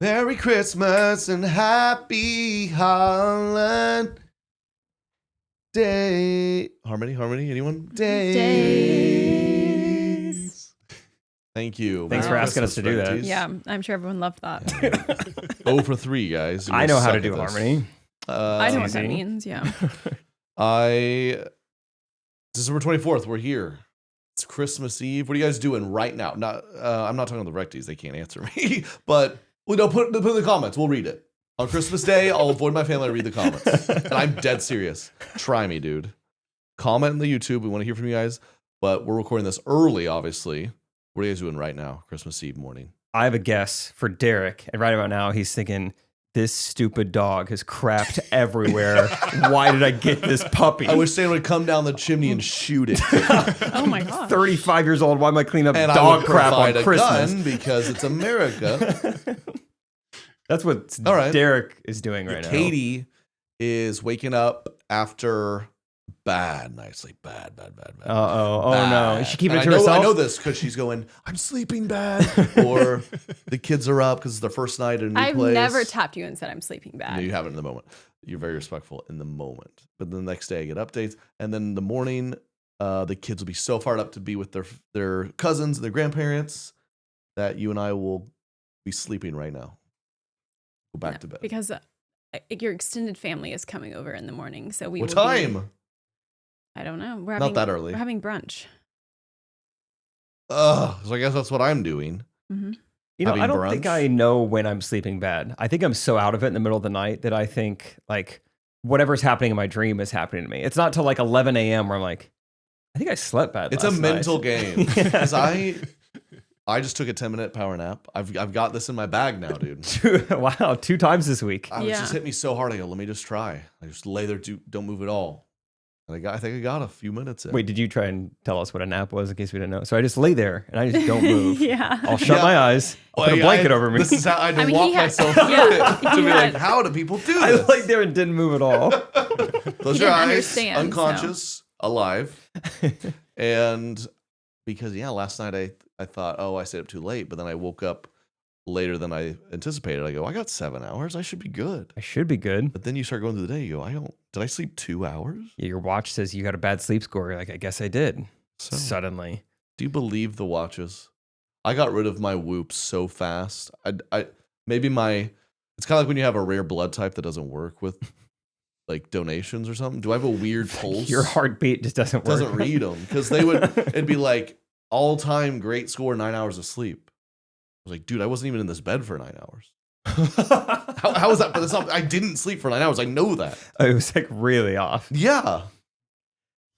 Merry Christmas and happy holiday. Harmony, anyone? Days. Thank you. Thanks for asking us to do that. Yeah, I'm sure everyone loved that. 0 for 3, guys. I know how to do harmony. I know what that means, yeah. December 24th, we're here. It's Christmas Eve. What are you guys doing right now? I'm not talking to the Recties. They can't answer me. But put it in the comments. We'll read it. On Christmas Day, I'll avoid my family to read the comments. And I'm dead serious. Try me, dude. Comment in the YouTube. We want to hear from you guys. But we're recording this early, obviously. What are you guys doing right now, Christmas Eve morning? I have a guess for Derek. And right about now, he's thinking, this stupid dog has crapped everywhere. Why did I get this puppy? I wish Santa would come down the chimney and shoot it. Oh my God. 35 years old. Why am I cleaning up And dog crap on a Christmas? gun because it's America. That's what All right. Derek is doing right now. Katie is waking up after bad night's sleep. Bad. Oh no. Is she keeping it to I herself? know this because she's going, I'm sleeping bad. Or the kids are up because it's their first night at a new I've place. never tapped you and said I'm sleeping bad. No, you haven't in the moment. You're very respectful in the moment. But then the next day I get updates. And then in the morning, the kids will be so fired up to be with their cousins, their grandparents, that you and I will be sleeping right now. Go back to bed. Because your extended family is coming over in the morning. So we What will time? I don't know. We're Not that early. We're having brunch. So I guess that's what I'm doing. Mm-hmm. You know, Having I don't brunch? think I know when I'm sleeping bad. I think I'm so out of it in the middle of the night that I think like whatever's happening in my dream is happening to me. It's not till like 11 a.m. where I'm like, I think I slept bad. It's last a mental night. game. Yeah. Because I just took a 10-minute power nap. I've got this in my bag now, dude. Wow, 2 times this week. I was just hit me so hard. I go, let me just try. I just lay there, don't move at all. And I think I got a few minutes in. Wait, did you try and tell us what a nap was in case we didn't know? So I just lay there and I just don't move. Yeah. I'll shut my eyes. I'll put a blanket over me. This is how I had to I mean, walk he had- myself yeah, through it. To he be had- like, how do people do I this? laid there and didn't move at all. Close He your didn't eyes, understand, unconscious, alive. And because, last night I thought, I stayed up too late. But then I woke up later than I anticipated. I go, I got 7 hours. I should be good. I should be good. But then you start going through the day. You go, did I sleep 2 hours? Yeah, your watch says you got a bad sleep score. You're like, I guess I did. So, Suddenly. do you believe the watches? I got rid of my Whoop so fast. I maybe it's kind of like when you have a rare blood type that doesn't work with like donations or something. Do I have a weird pulse? Your heartbeat just doesn't work. Doesn't read them because it'd be like all-time great score, 9 hours of sleep. I was like, dude, I wasn't even in this bed for 9 hours. How is that? But it's not, I didn't sleep for 9 hours. I know that. It was like really off. Yeah.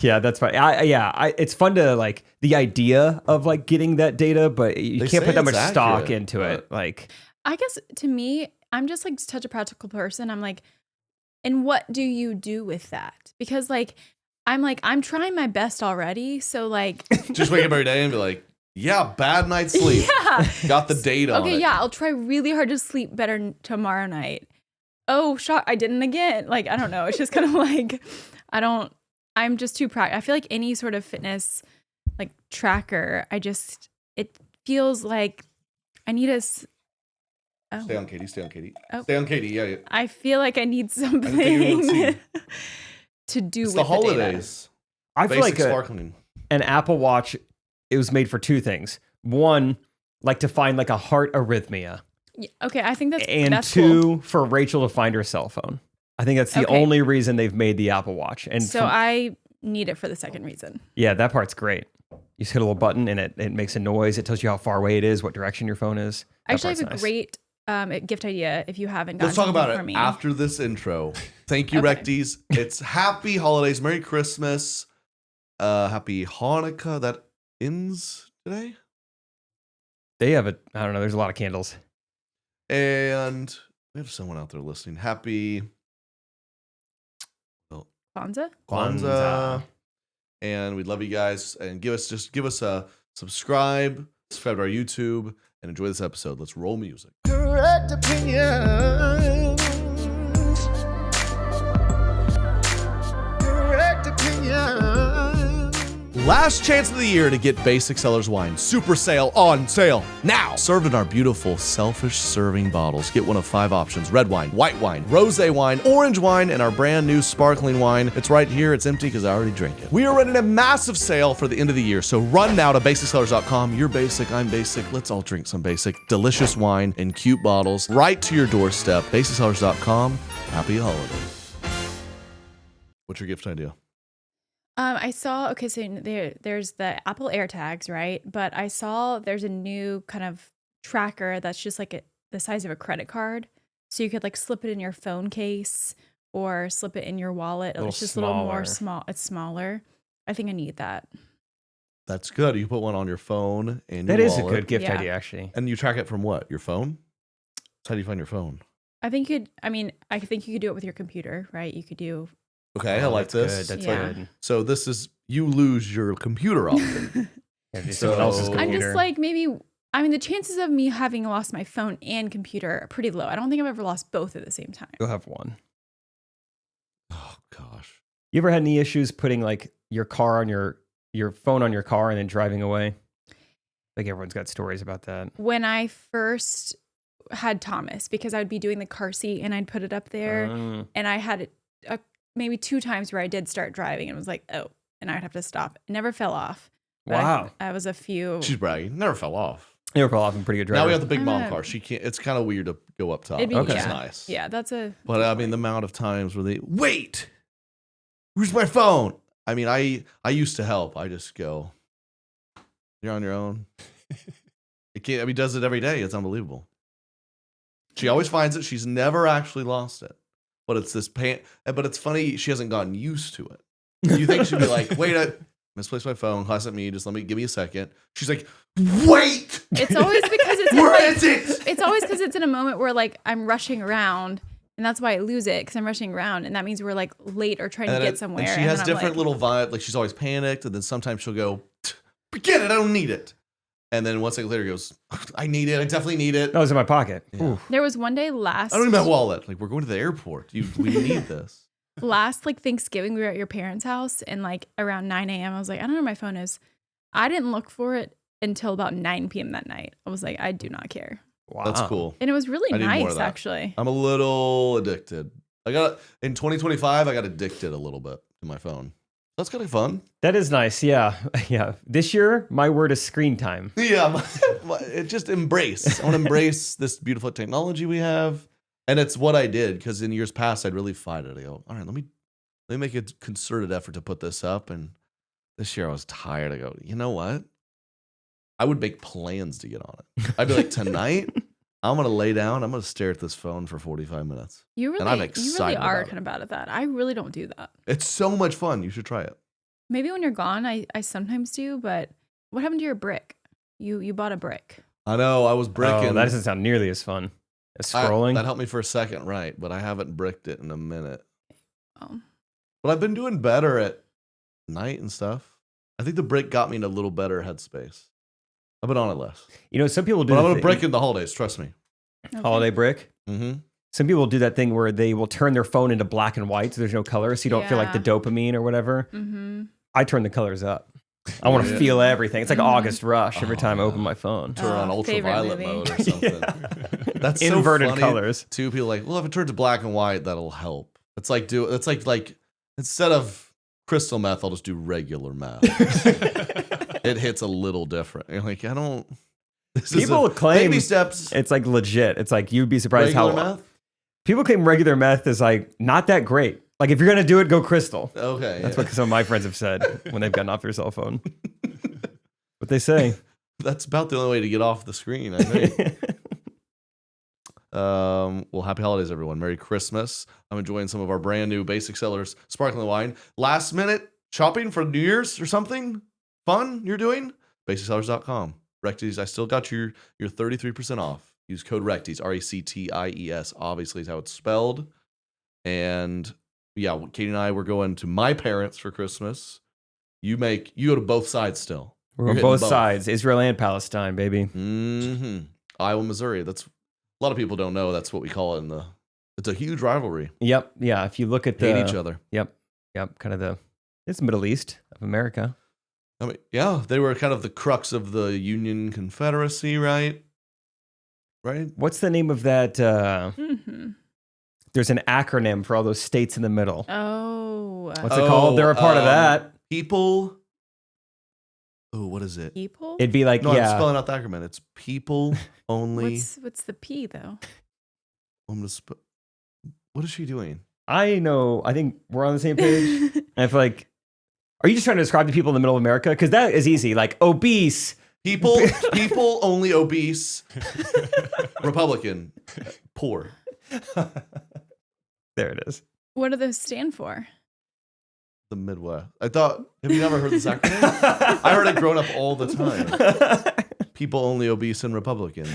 Yeah, that's fine. It's fun to like the idea of like getting that data, but you They can't say put that much it's stock accurate, into it. Like, I guess to me, I'm just like such a practical person. I'm like, and what do you do with that? Because I'm trying my best already. So like, Just wake up every day and be like, yeah, bad night's sleep. yeah. Got the date on it. Okay, yeah, I'll try really hard to sleep better tomorrow night. Oh, I didn't again. Like, I don't know. It's just kind of like, I'm just too proud. I feel like any sort of fitness like tracker, it feels like I need a. Stay on Katie. Oh. Stay on Katie. Yeah. I feel like I need I think you would something see. to do It's with the holidays. I feel Basic like sparkling. an Apple Watch, it was made for 2 things. One, like to find like a heart arrhythmia. Yeah, okay, I think that's And that's 2, cool. for Rachel to find her cell phone. I think that's the Okay. only reason they've made the Apple Watch. And So I need it for the second reason. yeah, that part's great. You just hit a little button and it makes a noise. It tells you how far away it is, what direction your phone is. I That actually have part's a nice. great gift idea if you haven't gotten Let's talk about something for it me. after this intro. Thank you, Okay. Recties. It's happy holidays. Merry Christmas. Happy Hanukkah. That ends today. They have I don't know, there's a lot of candles. And we have someone out there listening. Happy Kwanzaa? Kwanzaa. And we'd love you guys. And give us a subscribe to our YouTube, and enjoy this episode. Let's roll music. Correct opinions. Correct opinions. Last chance of the year to get basic Cellars wine. Super sale on sale now. Served in our beautiful selfish serving bottles. Get one of 5 options: red wine, white wine, rosé wine, orange wine, and our brand new sparkling wine. It's right here. It's empty because I already drank it. We are running a massive sale for the end of the year. So run now to basiccellars.com. You're basic, I'm basic. Let's all drink some basic, delicious wine in cute bottles right to your doorstep. Basiccellars.com. Happy holidays. What's your gift idea? I saw, okay, so there's the Apple AirTags, right? But I saw there's a new kind of tracker that's just like the size of a credit card. So you could like slip it in your phone case or slip it in your wallet. It's just a little more small. It's smaller. I think I need that. That's good. You put one on your phone and your That is a wallet. good gift idea, actually. And you track it from what? Your phone? So how do you find your phone? I think you could do it with your computer, right? You could do. Okay, I like that's this. Good. That's Yeah. good. So this is, you lose your computer often. Yeah, do So- someone else's I'm computer. just like the chances of me having lost my phone and computer are pretty low. I don't think I've ever lost both at the same time. You'll have one. Oh gosh. You ever had any issues putting like your car on your phone on your car and then driving away? Like everyone's got stories about that. When I first had Thomas, because I'd be doing the car seat and I'd put it up there, and I had maybe 2 times where I did start driving and was like, oh, and I'd have to stop. It never fell off. But Wow. I was a few. She's bragging. Never fell off. You're probably a pretty good driver. Now we have the big mom Uh, car. She can't, it's kind of weird to go up top. It'd be, Which is yeah. nice. Yeah, that's a. But I mean, the amount of times where they, wait, where's my phone? I mean, I used to help. I just go, you're on your own. He does it every day. It's unbelievable. She always finds it. She's never actually lost it. But it's this pain. But it's funny, she hasn't gotten used to it. You think she'd be like, wait, I misplaced my phone. Huss at me. Just give me a second. She's like, wait. It's always because it's Where is it? It's always because it's in a moment where like I'm rushing around, and that's why I lose it, because I'm rushing around, and that means we're like late or trying to get somewhere. And she and has then I'm different like, little vibe. Like she's always panicked, and then sometimes she'll go, forget it, I don't need it. And then 1 second later goes, I need it. I definitely need it. That was in my pocket. Yeah. Ooh. There was one day last. I don't need my wallet. Like, we're going to the airport. We need this. Last like Thanksgiving, we were at your parents' house, and like around 9 a.m. I was like, I don't know where my phone is. I didn't look for it until about 9 p.m. that night. I was like, I do not care. Wow. That's cool. And it was really I need more nice, of that. actually. I'm a little addicted. In 2025, I got addicted a little bit to my phone. That's kind of fun. That is nice. Yeah. Yeah. This year, my word is screen time. Yeah. It just embrace. I want to embrace this beautiful technology we have. And it's what I did, because in years past, I'd really fight it. I go, all right, let me make a concerted effort to put this up. And this year I was tired. I go, you know what? I would make plans to get on it. I'd be like, tonight, I'm going to lay down. I'm going to stare at this phone for 45 minutes. You really, And I'm you really excited are about kind of bad at that. I really don't do that. It's so much fun. You should try it. Maybe when you're gone, I sometimes do. But what happened to your brick? You bought a brick. I know. I was bricking. Oh, that doesn't sound nearly as fun as scrolling. That helped me for a second, right? But I haven't bricked it in a minute. Oh. But I've been doing better at night and stuff. I think the brick got me in a little better headspace. I've been on it less. You know, some people do But I'm the going to brick in the holidays. Trust me. Okay. holiday brick. Mm-hmm. Some people do that thing where they will turn their phone into black and white so there's no color, so you don't feel like the Yeah. dopamine or whatever. Mm-hmm. I turn the colors up. I want to Yeah. feel everything. It's like Mhm. August Rush every Oh, time I yeah. open my phone. Turn on Favorite ultraviolet movie. mode or something. That's so Inverted funny. colors. Two people are like, well, if it turns to black and white, that'll help. It's like instead of crystal meth, I'll just do regular meth. It hits a little different. You're like, I don't. This People is claim baby steps. it's like legit. It's like you'd be surprised Regular how meth. people claim regular meth is like not that great. Like if you're gonna do it, go crystal. Okay, That's yeah. what some of my friends have said when they've gotten off their cell phone. What they say. That's about the only way to get off the screen, I think. Well, happy holidays, everyone. Merry Christmas. I'm enjoying some of our brand new Basic Cellars sparkling wine. Last minute shopping for New Year's or something fun you're doing? BasicCellars.com. Recties, I still got your 33% off. Use code Recties, RECTIES. Obviously is how it's spelled. And yeah, Katie and I were going to my parents for Christmas. You go to both sides still. We're You're on hitting both sides, Israel and Palestine, baby. Mm-hmm. Iowa, Missouri. That's a lot of people don't know. That's what we call it it's a huge rivalry. Yep. Yeah. If you look at Hate each other. Yep. Kind of it's Middle East of America. I mean, yeah, they were kind of the crux of the Union Confederacy, right? Right? What's the name of that? Mm-hmm. There's an acronym for all those states in the middle. Oh. What's it called? They're a part of that. People. Oh, what is it? People? It'd be like, No, I'm yeah. spelling out the acronym. It's people only. What's the P though? I'm gonna what is she doing? I know. I think we're on the same page. And I feel like, are you just trying to describe the people in the middle of America? Because that is easy. Like obese. People only obese. Republican. Poor. There it is. What do those stand for? The Midwest. I thought, have you never heard this acronym? I heard it growing up all the time. People only obese and Republican.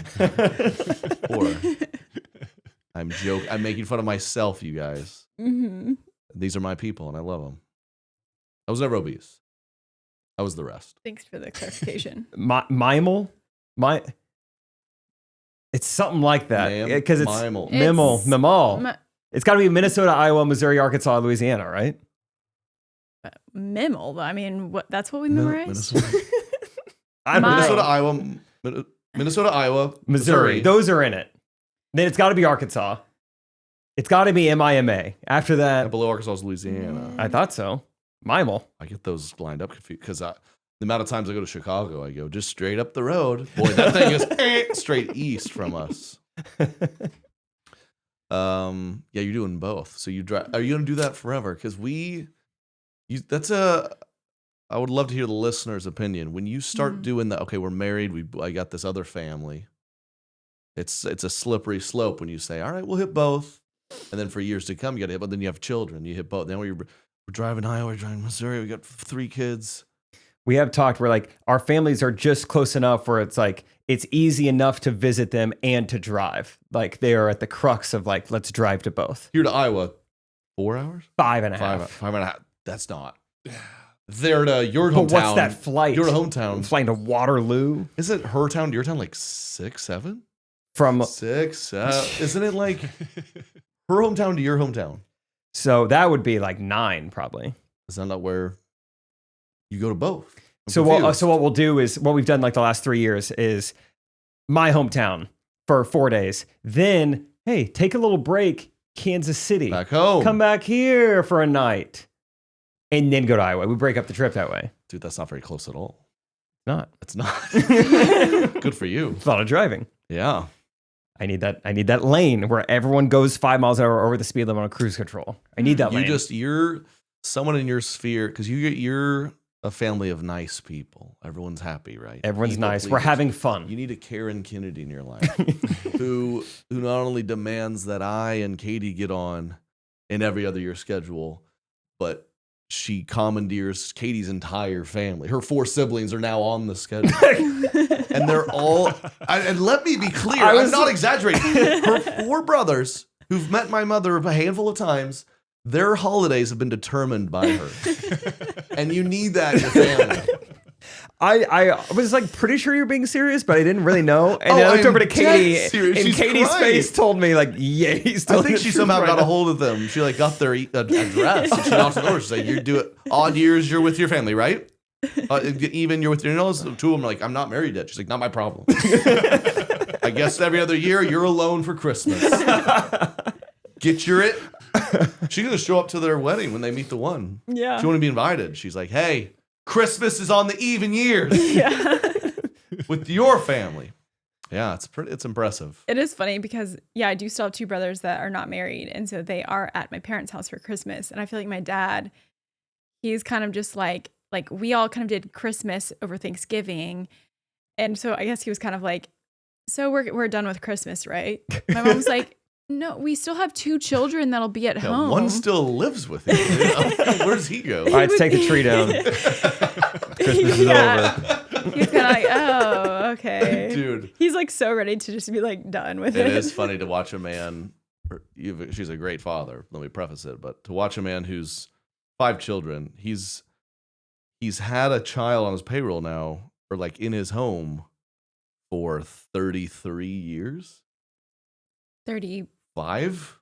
Poor. I'm joking. I'm making fun of myself, you guys. Mm-hmm. These are my people, and I love them. I was never obese. I was the rest. Thanks for the clarification. Mimal? It's something like that. Because it's Mimal. Mimal. It's got to be Minnesota, Iowa, Missouri, Arkansas, Louisiana, right? Mimal. I mean, that's what we memorized. Minnesota, Iowa, Missouri. Those are in it. Then it's got to be Arkansas. It's got to be MIMA. After that, And below Arkansas is Louisiana. I thought so. Mimal. I get those lined up confused because the amount of times I go to Chicago, I go just straight up the road. Boy, that thing is straight east from us. Yeah, you're doing both. So you drive. Are you gonna do that forever? Because I would love to hear the listener's opinion. When you start doing that, okay, we're married. I got this other family. It's a slippery slope when you say, all right, we'll hit both, and then for years to come, you got to hit. But then you have children. You hit both. Then we're driving Iowa, we're driving Missouri. We got 3 kids. We have talked where like our families are just close enough where it's like it's easy enough to visit them and to drive. Like they are at the crux of like, let's drive to both. Here to Iowa, 4 hours? 5.5. 5.5. That's not. There to your hometown. But what's that flight? Your hometown. Flying to Waterloo. Is it her town to your town like 6, 7? From 6, 7. Isn't it like her hometown to your hometown? So that would be like 9 probably. Is that not where you go to both? So what we'll do is what we've done like the last 3 years is my hometown for 4 days. Then, hey, take a little break, Kansas City. Back home. Come back here for a night. And then go to Iowa. We break up the trip that way. Dude, that's not very close at all. Not. It's not. Good for you. It's a lot of driving. Yeah. I need that lane where everyone goes 5 miles an hour over the speed limit on cruise control. I need that lane. You're someone in your sphere because you're a family of nice people. Everyone's happy, right? Everyone's People nice. pleasers. We're having fun. You need a Karen Kennedy in your life who not only demands that I and Katie get on in every other year schedule, but she commandeers Katie's entire family. Her 4 siblings are now on the schedule. And they're all, and let me be clear, I'm not exaggerating. Her 4 brothers who've met my mother a handful of times, their holidays have been determined by her. And you need that in your family. I was like pretty sure you're being serious, but I didn't really know. And then I looked over to Katie, and She's Katie's crying. face told me like, "Yeah, he's telling I think the she truth somehow right got now." a hold of them. She like got their address. And she knocked on the door. She's like, "You do it odd years. You're with your family, right? Even you're with your in-laws." 2 of them are like, "I'm not married yet." She's like, "Not my problem." I guess every other year you're alone for Christmas. Get your it. She's gonna show up to their wedding when they meet the one. Yeah. She want to be invited. She's like, "Hey, Christmas is on the even years." Yeah. With your family. Yeah, it's impressive. It is funny because, I do still have 2 brothers that are not married. And so they are at my parents' house for Christmas. And I feel like my dad, he's kind of just like we all kind of did Christmas over Thanksgiving. And so I guess he was kind of like, so we're done with Christmas, right? My mom's like, no, we still have 2 children that'll be at home. One still lives with him. Where does he go? All right, let's take the tree down. Christmas is over. He's kind of like, oh, okay. Dude. He's like so ready to just be like done with it. It is funny to watch a man, she's a great father, let me preface it, but to watch a man who's 5 children, he's had a child on his payroll now, or like in his home for 33 years? 35.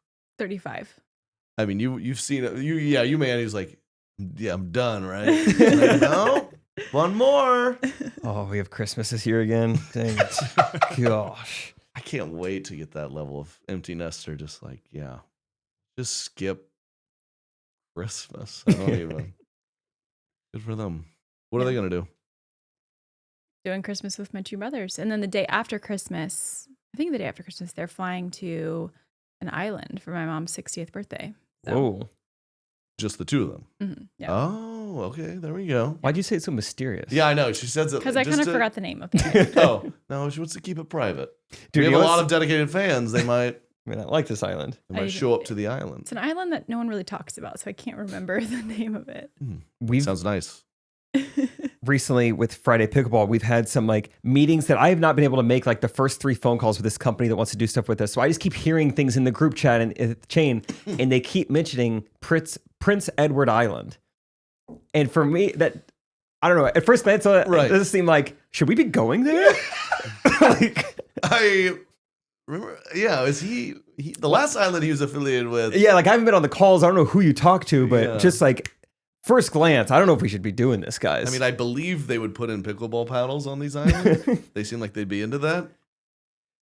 I mean, you've seen it. You man who's like, yeah, I'm done, right? Like, no, One more. Oh, we have Christmas this year again. Dang it. Gosh. I can't wait to get that level of empty nester. Just like, yeah, just skip Christmas. I don't even. Good for them. What are they going to do? Doing Christmas with my two brothers. And then the day after Christmas, I think the day after Christmas, they're flying to an island for my mom's 60th birthday. So, Whoa. Just the two of them. yeah. Oh, okay. There we go. Why'd you say it's so mysterious? Yeah, I know. She says it Because I kind of forgot the name of the island. Oh, no, she wants to keep it private. Dude, We have you a know lot what's- of dedicated fans. They might I mean, I like this island. show up to the island. It's an island that no one really talks about, so I can't remember the name of it. We've Sounds nice. recently with Friday Pickleball, we've had some like meetings that I have not been able to make like the first 3 phone calls with this company that wants to do stuff with us. So I just keep hearing things in the group chat and the chain, and they keep mentioning Prince Edward Island. And for me, that I don't know. At first glance, it doesn't seem like should we be going there? Like, I remember. Yeah, is he the last island he was affiliated with? yeah, like I haven't been on the calls. I don't know who you talk to, but Yeah. just like first glance, I don't know if we should be doing this, guys. I mean, I believe they would put in pickleball paddles on these islands. They seem like they'd be into that.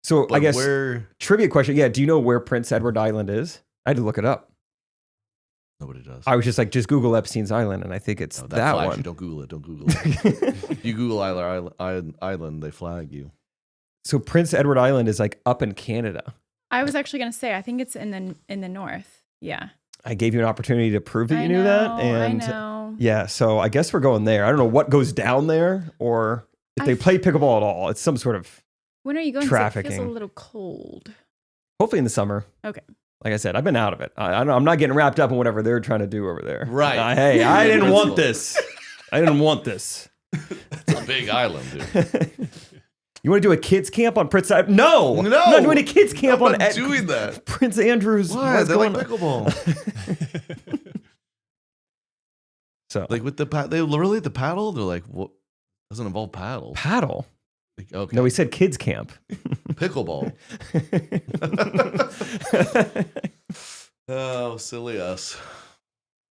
so But I guess where trivia question. Yeah, do you know where Prince Edward Island is? I had to look it up. nobody does. I was just like, just Google Epstein's Island, and I think it's No, that flags one. you. Don't Google it. Don't Google it. You Google island, they flag you. So Prince Edward Island is like up in Canada. I was actually gonna say I think it's in the north. Yeah. I gave you an opportunity to prove that I you knew that, know, and I know. yeah, so I guess we're going there. I don't know what goes down there, or if they play pickleball at all. It's some sort of When are you going? 'Cause it feels trafficking. a little cold. hopefully in the summer. Okay. Like I said, I've been out of it. I'm not getting wrapped up in whatever they're trying to do over there. Right. Hey, I didn't want Principle. this. I didn't want this. It's a big island, dude. You want to do a kids camp on Prince? No, No, I'm not doing a kids camp I'm on not doing that. Prince Andrew's. Why? what's They like going on? pickleball. So Like with they literally the paddle. They're like, what? Doesn't involve paddle. paddle. Like, okay. No, we said kids camp. Pickleball. Oh, silly us.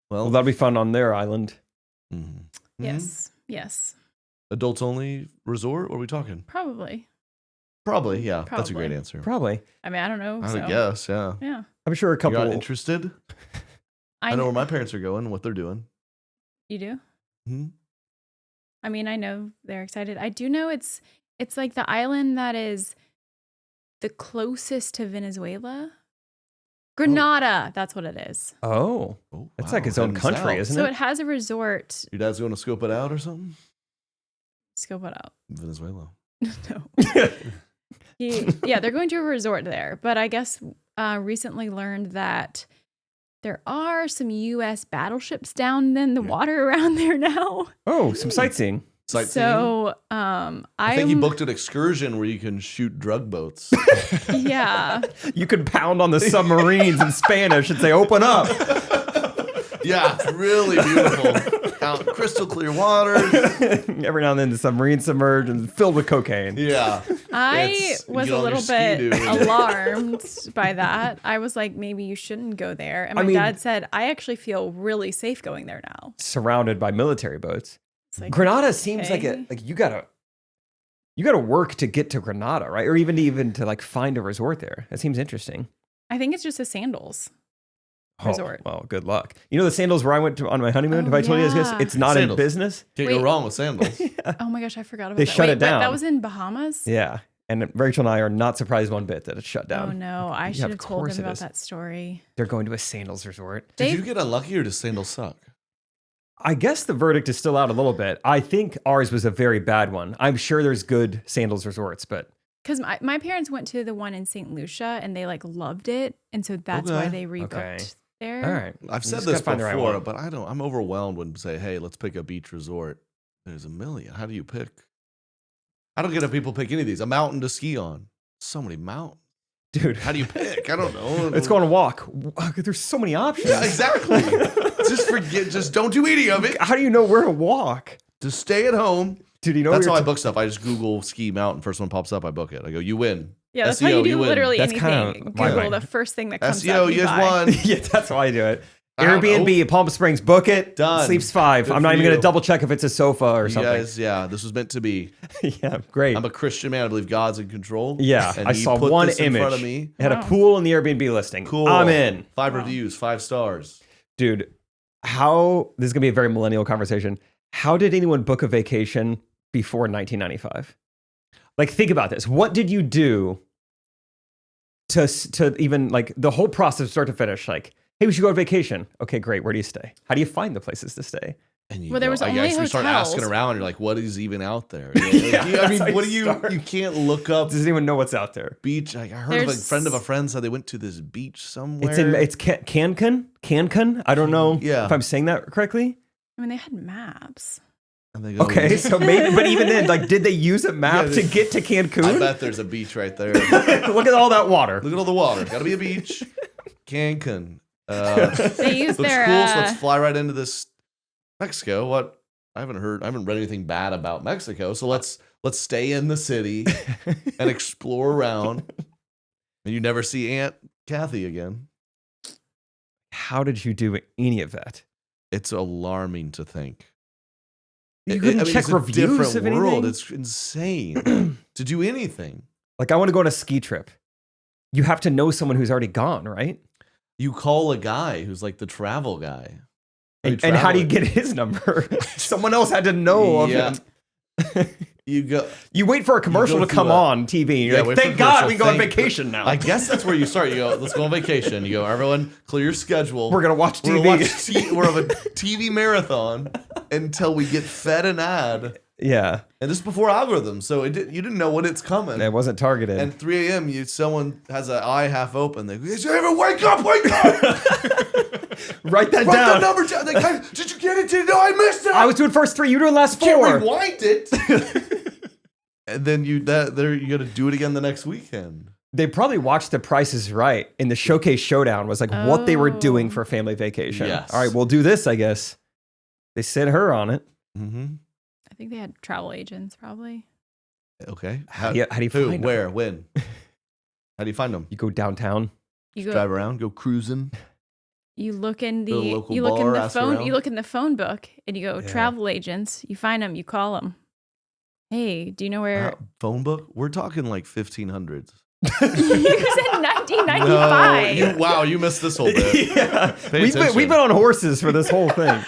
Well, that'll be fun on their island. Mhm. Yes. Yes. Adults only resort? What are we talking? Probably. Probably, yeah. That's a great Probably. answer. Probably. I mean, I don't know. I so. would guess, yeah. Yeah. I'm sure a You're couple. not interested? I know where my parents are going, what they're doing. You do? Hmm? I mean, I know they're excited. I do know it's like the island that is the closest to Venezuela. Grenada, that's what it is. Oh, Oh, that's wow, like its own heading country, south. isn't So it? it has a resort. Your dad's going to scope it out or something? Scope it out. Venezuela. No. Yeah, they're going to a resort there. But I guess recently learned that there are some U.S. battleships down in the water around there now. Oh, some sightseeing. Sightseeing. So I think he booked an excursion where you can shoot drug boats. Yeah. You could pound on the submarines in Spanish and say, "Open up." Yeah, it's really beautiful. Out crystal clear water. Every now and then, the submarine submerged and filled with cocaine. Yeah. I It's- was you a get on your little Ski-Doo bit and- alarmed by that. I was like, maybe you shouldn't go there. And I my mean- dad said, I actually feel really safe going there now. Surrounded by military boats. It's like, Grenada seems like okay. you gotta work to get to Grenada, right? Or even to like find a resort there. That seems interesting. I think it's just a sandals resort. Oh, well, good luck. You know the sandals where I went to on my honeymoon? Oh, Have I told you this? yeah. It's not Sandals. in business. Can't go Wait. wrong with sandals. Oh my gosh, I forgot about They that. shut Wait, it but down. that was in Bahamas? Yeah. And Rachel and I are not surprised one bit that it's shut down. Oh no, I Yeah, should of have told course them it about is. that story. They're going to a sandals resort. Did They- you get unlucky or does sandals suck? I guess the verdict is still out a little bit. I think ours was a very bad one. I'm sure there's good sandals resorts, but Because my parents went to the one in St. Lucia and they like loved it. And so that's why Okay. they rebooked Okay. there. all right. I've You said just this gotta find the right before, one. but I'm overwhelmed when say, hey, let's pick a beach resort. There's a million. How do you pick? I don't get if people pick any of these. A mountain to ski on. So many mountains. Dude, How do you pick? I don't know. let's go on a walk. There's so many options. Yeah, exactly. just don't do any of it. How do you know where to walk? Just stay at home. Dude, you know That's where how I you're book stuff. I just Google ski mountain. First one pops up, I book it. I go, you win. Yeah, that's how SEO, you do you win. literally That's anything. kinda my Google brain. the first thing that comes SEO, up. you guys buy. won. yeah, that's why I do it. Airbnb, Palm Springs, book it. Done. Sleeps 5. Good I'm not for even going you. to double check if it's a sofa or You something. guys, yeah, this was meant to be. Yeah, great. I'm a Christian man. I believe God's in control. Yeah, and I he saw put one this in image. front of me. It had a pool in the Airbnb listing. Cool. I'm in. 5 reviews, 5 stars. Dude, this is going to be a very millennial conversation. How did anyone book a vacation before 1995? Like, think about this. What did you do to even, like, the whole process start to finish? Like, hey, we should go on vacation. Okay, great. Where do you stay? How do you find the places to stay? And you Well, there go, was I only guess we start hotels. asking around. You're like, what is even out there? Yeah, I mean, that's how what you do start. you can't look up Does anyone know what's out there? beach? Like, I heard of a There's- friend of a friend said they went to this beach somewhere. It's Cancun? Cancun? I don't know Yeah. if I'm saying that correctly. I mean, they had maps. And they go, Okay, so maybe, but even then, like, did they use a map Yeah, to get to I Cancun? bet there's a beach right there. Look at all that water. Look at all the water. Got to be a beach. Cancun. They used Looks their. cool. So let's fly right into this Mexico. What? I haven't read anything bad about Mexico. So let's stay in the city and explore around. And you never see Aunt Kathy again. How did you do any of that? It's alarming to think. You couldn't check it's a reviews different of world. anything? It's insane to do anything. Like, I want to go on a ski trip. You have to know someone who's already gone, right? You call a guy who's like the travel guy. And how do you get his number? Someone else had to know of Yeah. him. You go. You wait for a commercial go to come through on TV. And you're Yeah, like, wait for thank a God commercial. we can go on Thank- vacation now. I guess that's where you start. You go, let's go on vacation. You go, everyone, clear your schedule. We're going to watch We're TV. gonna watch we're of a TV marathon until we get fed an ad. Yeah, And this is before algorithms, so you didn't know when it's coming. it wasn't targeted. And 3 a.m., someone has an eye half open. They go, wake up, wake up! Write that Write the down. number down. Like, hey, did you get it? No, I missed it. I was doing first 3. You were doing last can't 4. rewind it. And then you got to do it again the next weekend. They probably watched The Price is Right, and the Showcase Showdown was like what they were doing Oh. for family vacation. Yes. All right, we'll do this, I guess. They sent her on it. Mm-hmm. I think they had travel agents probably. Okay. How do you Who? find them? Where? When? How do you find them? You go downtown. You Just go. drive around, go cruising. You look in Go to a the. local You look in bar, the ask phone. around. You look in the phone book, and you go Yeah. travel agents. You find them. You call them. Hey, do you know where? Phone book? We're talking like 1500s. You said 1995. Wow, you missed this whole bit. Yeah. Pay We've attention. been on horses for this whole thing.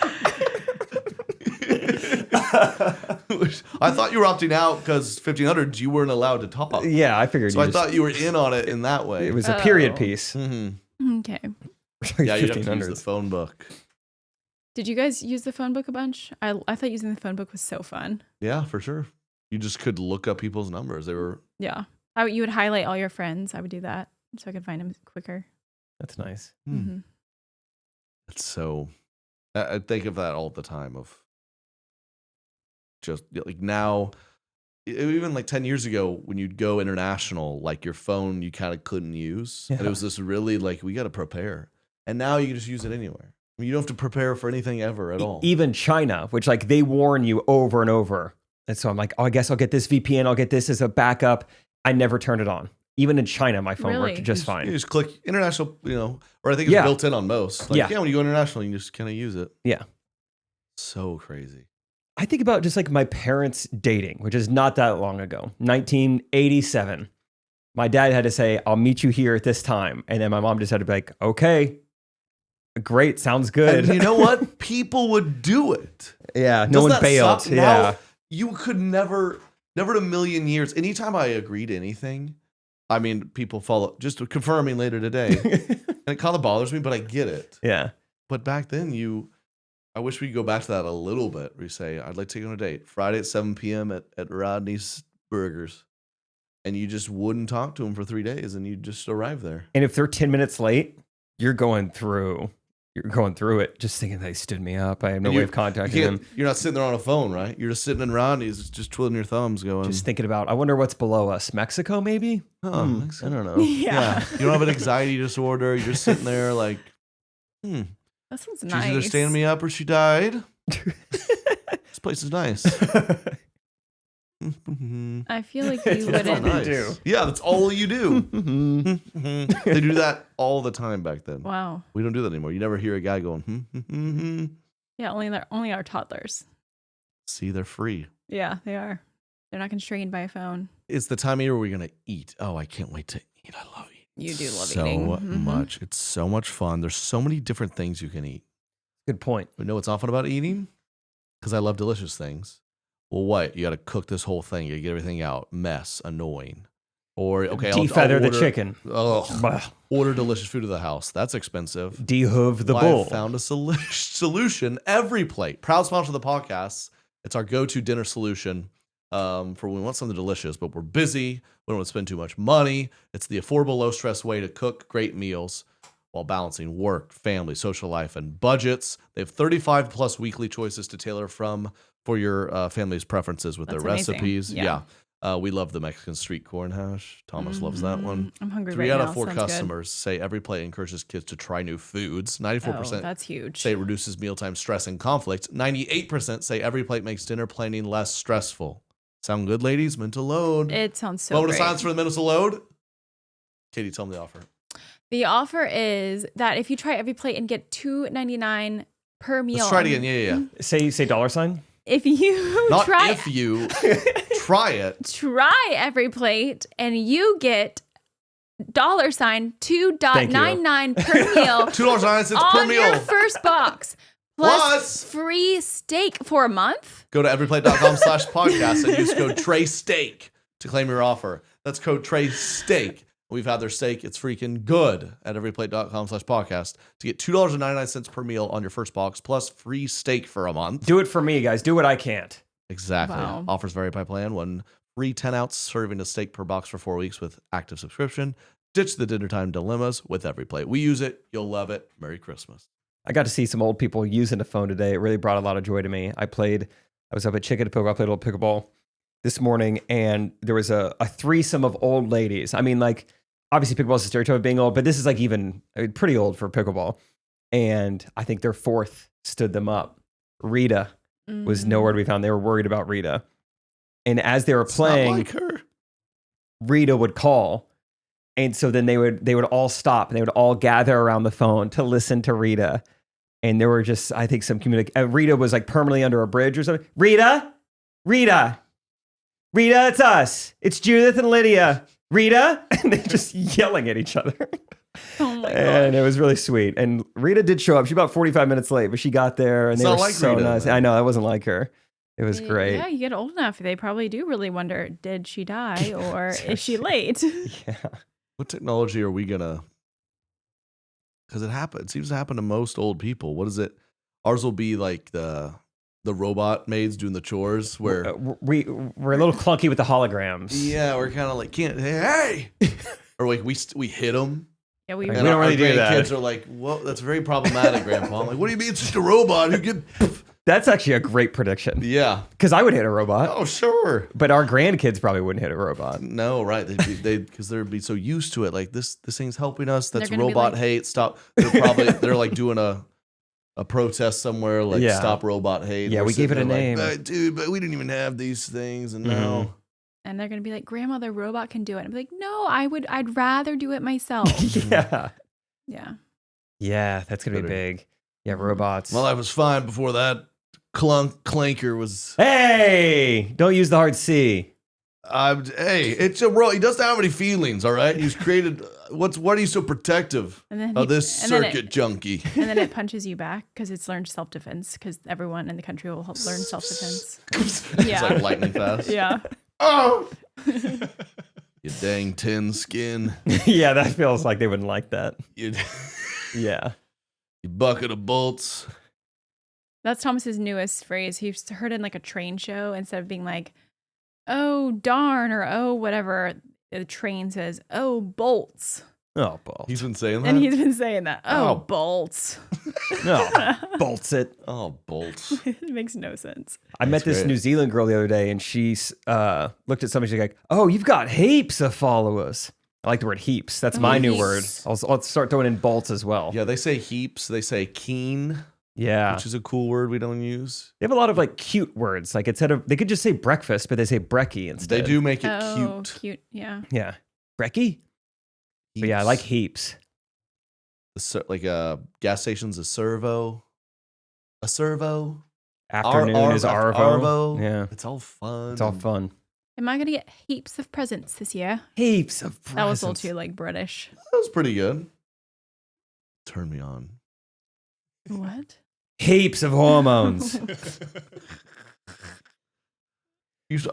I thought you were opting out because 1500s you weren't allowed to talk. Yeah, I figured So I thought you were in on it in that way. it was a period Oh. piece. Mm-hmm. Okay. Yeah, you have to use the 1500s. phone book. Did you guys use the phone book a bunch? I thought using the phone book was so fun. Yeah, for sure. You just could look up people's numbers. They were Yeah. You would highlight all your friends. I would do that so I could find them quicker. That's nice. Mm-hmm. It's so. I think of that all the time. Of just like now, even like 10 years ago, when you'd go international, like your phone you kind of couldn't use, and Yeah. it was this really like we got to prepare. And now you can just use it anywhere. I mean, you don't have to prepare for anything ever at all. Even China, which like they warn you over and over. And so I'm like, oh, I guess I'll get this VPN. I'll get this as a backup. I never turned it on. Even in China, my phone Really? worked just You fine. just click international, or I think it's Yeah. built in on most. Like, Yeah. when you go international, you just kind of use it. Yeah. So crazy. I think about just like my parents dating, which is not that long ago, 1987. My dad had to say, I'll meet you here at this time. And then my mom just had to be like, okay, great, sounds good. And you know what? People would do it. Yeah, no Doesn't one that bailed. suck? Yeah. Now, you could never in a million years, anytime I agree to anything, I mean, people follow, just confirming later today. And it kind of bothers me, but I get it. Yeah. But back then, I wish we could go back to that a little bit. We say, I'd like to take you on a date Friday at 7 p.m. at Rodney's Burgers. And you just wouldn't talk to him for 3 days and you just arrive there. And if they're 10 minutes late, you're going through it just thinking they stood me up. I have no And way of contacting them. You're not sitting there on a phone, right? You're just sitting in Rodney's, just twiddling your thumbs going, Just thinking about, I wonder what's below us. Mexico, maybe? oh, I don't know. Yeah. You don't have an anxiety disorder. You're just sitting there like, That sounds she's nice. either standing me up or she died. This place is nice. I feel like you That's all wouldn't. nice. do. Yeah, that's all you do. They do that all the time back then. Wow. We don't do that anymore. You never hear a guy going, Yeah, only our toddlers. See, they're free. Yeah, they are. They're not constrained by a phone. It's the time of year where we're going to eat. Oh, I can't wait to eat. I love eating. You do love so eating. much. It's so much fun. There's so many different things you can eat. Good point. But know what's not fun about eating? Because I love delicious things. Well, what? You got to cook this whole thing. You got to get everything out. Mess. Annoying. Or, okay, Defeather the order- chicken. Oh, order delicious food to the house. That's expensive. Dehoof the Well, bull. I found a solution. Every Plate. Proud sponsor of the podcast. It's our go-to dinner solution for when we want something delicious, but we're busy. We don't want to spend too much money. It's the affordable, low-stress way to cook great meals while balancing work, family, social life, and budgets. They have 35-plus weekly choices to tailor from for your family's preferences with That's their amazing. recipes. Yeah. We love the Mexican street corn hash. Thomas loves that one. I'm hungry 3 right out now. of 4 Sounds good. customers say Every Plate encourages kids to try new foods. 94% Oh, that's huge. say it reduces mealtime stress and conflict. 98% say Every Plate makes dinner planning less stressful. Sound good, ladies? Mental load. It sounds so Moment of great. silence for the mental load. Katie, tell them the offer. The offer is that if you try Every Plate and get $2.99 per meal. Let's try it again. Yeah. Say $? If you Not try if you try it. Every Plate and you get $2.99 per meal $2.09 per on meal. your first box. Plus Plus- free steak for a month. Go to everyplate.com/podcast and use code TREYSTEAK to claim your offer. That's code TREYSTEAK. We've had their steak. It's freaking good at everyplate.com/podcast to get $2.99 per meal on your first box plus free steak for a month. Do it for me, guys. Do what I can't. Exactly. Wow. Offers vary by plan. One free 10-ounce serving of steak per box for 4 weeks with active subscription. Ditch the dinner time dilemmas with Every Plate. We use it. You'll love it. Merry Christmas. I got to see some old people using the phone today. It really brought a lot of joy to me. I was up at Chicken to Pickleball. I played a little pickleball this morning, and there was a threesome of old ladies. I mean, like, obviously pickleball is a stereotype of being old, but this is like even pretty old for pickleball. And I think their fourth stood them up. Rita was nowhere to be found. They were worried about Rita. And as they were It's not playing, like her. Rita would call. And so then they would all stop and they would all gather around the phone to listen to Rita. And there were just, I think, some Rita was like permanently under a bridge or something. Rita, it's us. It's Judith and Lydia. Rita, and they're just yelling at each other. Oh my And god. it was really sweet. And Rita did show up. She about 45 minutes late, but she got there and It's they not were like so Rita, nice. then. I know, that wasn't like her. It was great. Yeah, you get old enough, they probably do really wonder, did she die or is she late? Yeah. What technology are we gonna? Because it seems to happen to most old people. What is it? Ours will be like the robot maids doing the chores. Where We're a little clunky with the holograms. yeah, we're kind of like can't hey, or like we hit them. Yeah, we We And don't our really do that. Kids are like, well, that's very problematic, Grandpa. I'm like, what do you mean it's just a robot who get? That's actually a great prediction. Yeah. Because I would hit a robot, Oh sure. but our grandkids probably wouldn't hit a robot. No, right? Because they'd be so used to it. Like this thing's helping us. That's They're gonna be robot like- hate. Stop. They're like doing a protest somewhere. Like Yeah. stop robot hate. Yeah, We're we gave it sitting a there name. Like, dude, but we didn't even have these things, and now and they're gonna be like, Grandma, the robot can do it. And I'd be like, no, I'd rather do it myself. Yeah. Yeah. Yeah, that's going to be Better. big. Yeah, robots. my life was fine before that clanker was. Hey, don't use the hard C. Hey, it's a he doesn't have any feelings. All right, he's created. What are you so protective And then of this and then circuit junkie? and then it punches you back because it's learned self-defense because everyone in the country will help learn self-defense. It's Yeah. like lightning fast. Yeah. Oh, you dang tin skin. Yeah, that feels like they wouldn't like that. You, Yeah. you bucket of bolts. That's Thomas's newest phrase. He's heard in like a train show instead of being like, oh, darn, or oh, whatever. The train says, oh, bolts. Oh, bolts. He's been saying that. And he's been saying that. Oh, Oh. bolts. No, bolts it. Oh, bolts. It makes no sense. I met That's this great. New Zealand girl the other day, and she looked at somebody. She's like, "Oh, you've got heaps of followers." I like the word heaps. That's my new word. Heaps. I'll start throwing in bolts as well. Yeah, they say heaps. They say keen. Yeah. which is a cool word we don't use. They have a lot of like cute words. Like instead of, they could just say breakfast, but they say brekkie instead. They do make it Oh, cute. cute. Yeah. Yeah. Brekkie? But yeah, I like heaps. Like gas station's a servo. A servo. Afternoon is Arvo. Yeah. It's all fun. It's all fun. Am I gonna get heaps of presents this year? Heaps of presents. That was a little too like British. That was pretty good. Turn me on. What? Heaps of hormones.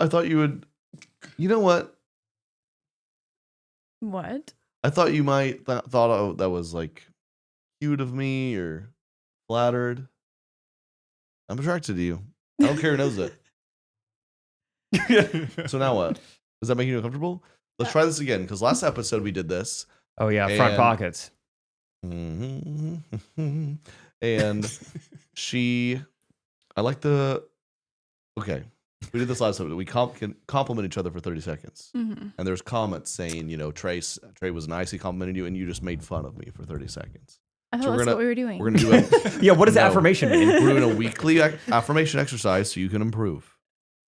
I thought you would. You know what? What? I thought you might thought that was like cute of me or flattered. I'm attracted to you. I don't care who knows it. So now what? Does that make you uncomfortable? Let's try this again because last episode we did this. Oh yeah, front And- pockets. And I like the. Okay, we did this last episode. We can compliment each other for 30 seconds. Mm-hmm. And there's comments saying, Trey was nice. He complimented you, and you just made fun of me for 30 seconds. I thought So that's what we were doing. We're gonna do it. Yeah, what does No. affirmation mean? We're doing a weekly affirmation exercise so you can improve.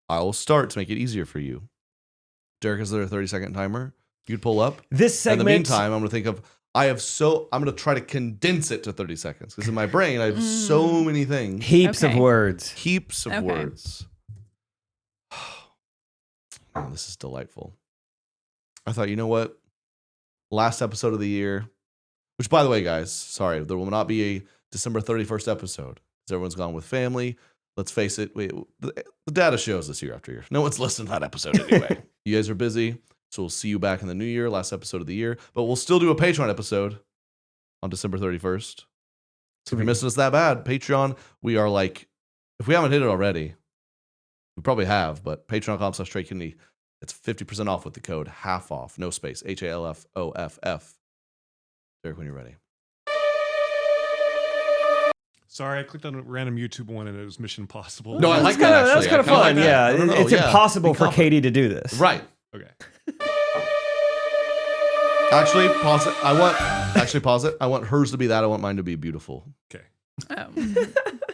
I will start to make it easier for you. Derek, is there a 30-second timer you could pull up? This In segment. the meantime, I'm going to think of, I'm going to try to condense it to 30 seconds because in my brain, I have so many things. Heaps of Okay. words. Heaps of Okay. words. Man, this is delightful. I thought, you know what? Last episode of the year, which by the way, guys, sorry, there will not be a December 31st episode because everyone's gone with family. Let's face it, the data shows this year after year. No one's listened to that episode anyway. You guys are busy, so we'll see you back in the new year, last episode of the year. But we'll still do a Patreon episode on December 31st. So if you're missing us that bad, Patreon, we are like, if we haven't hit it already, we probably have, but patreon.com/TreyKennedy, it's 50% off with the code half off, no space, HALFOFF. Derek, when you're ready. Sorry, I clicked on a random YouTube one and it was Mission Impossible. No, I like that actually. That's kind of I kinda fun. like that. Yeah, No, it's yeah. impossible Be for confident. Katie to do this. Right. Okay. Actually, pause it. Pause it. I want hers to be that. I want mine to be beautiful. Okay. Oh.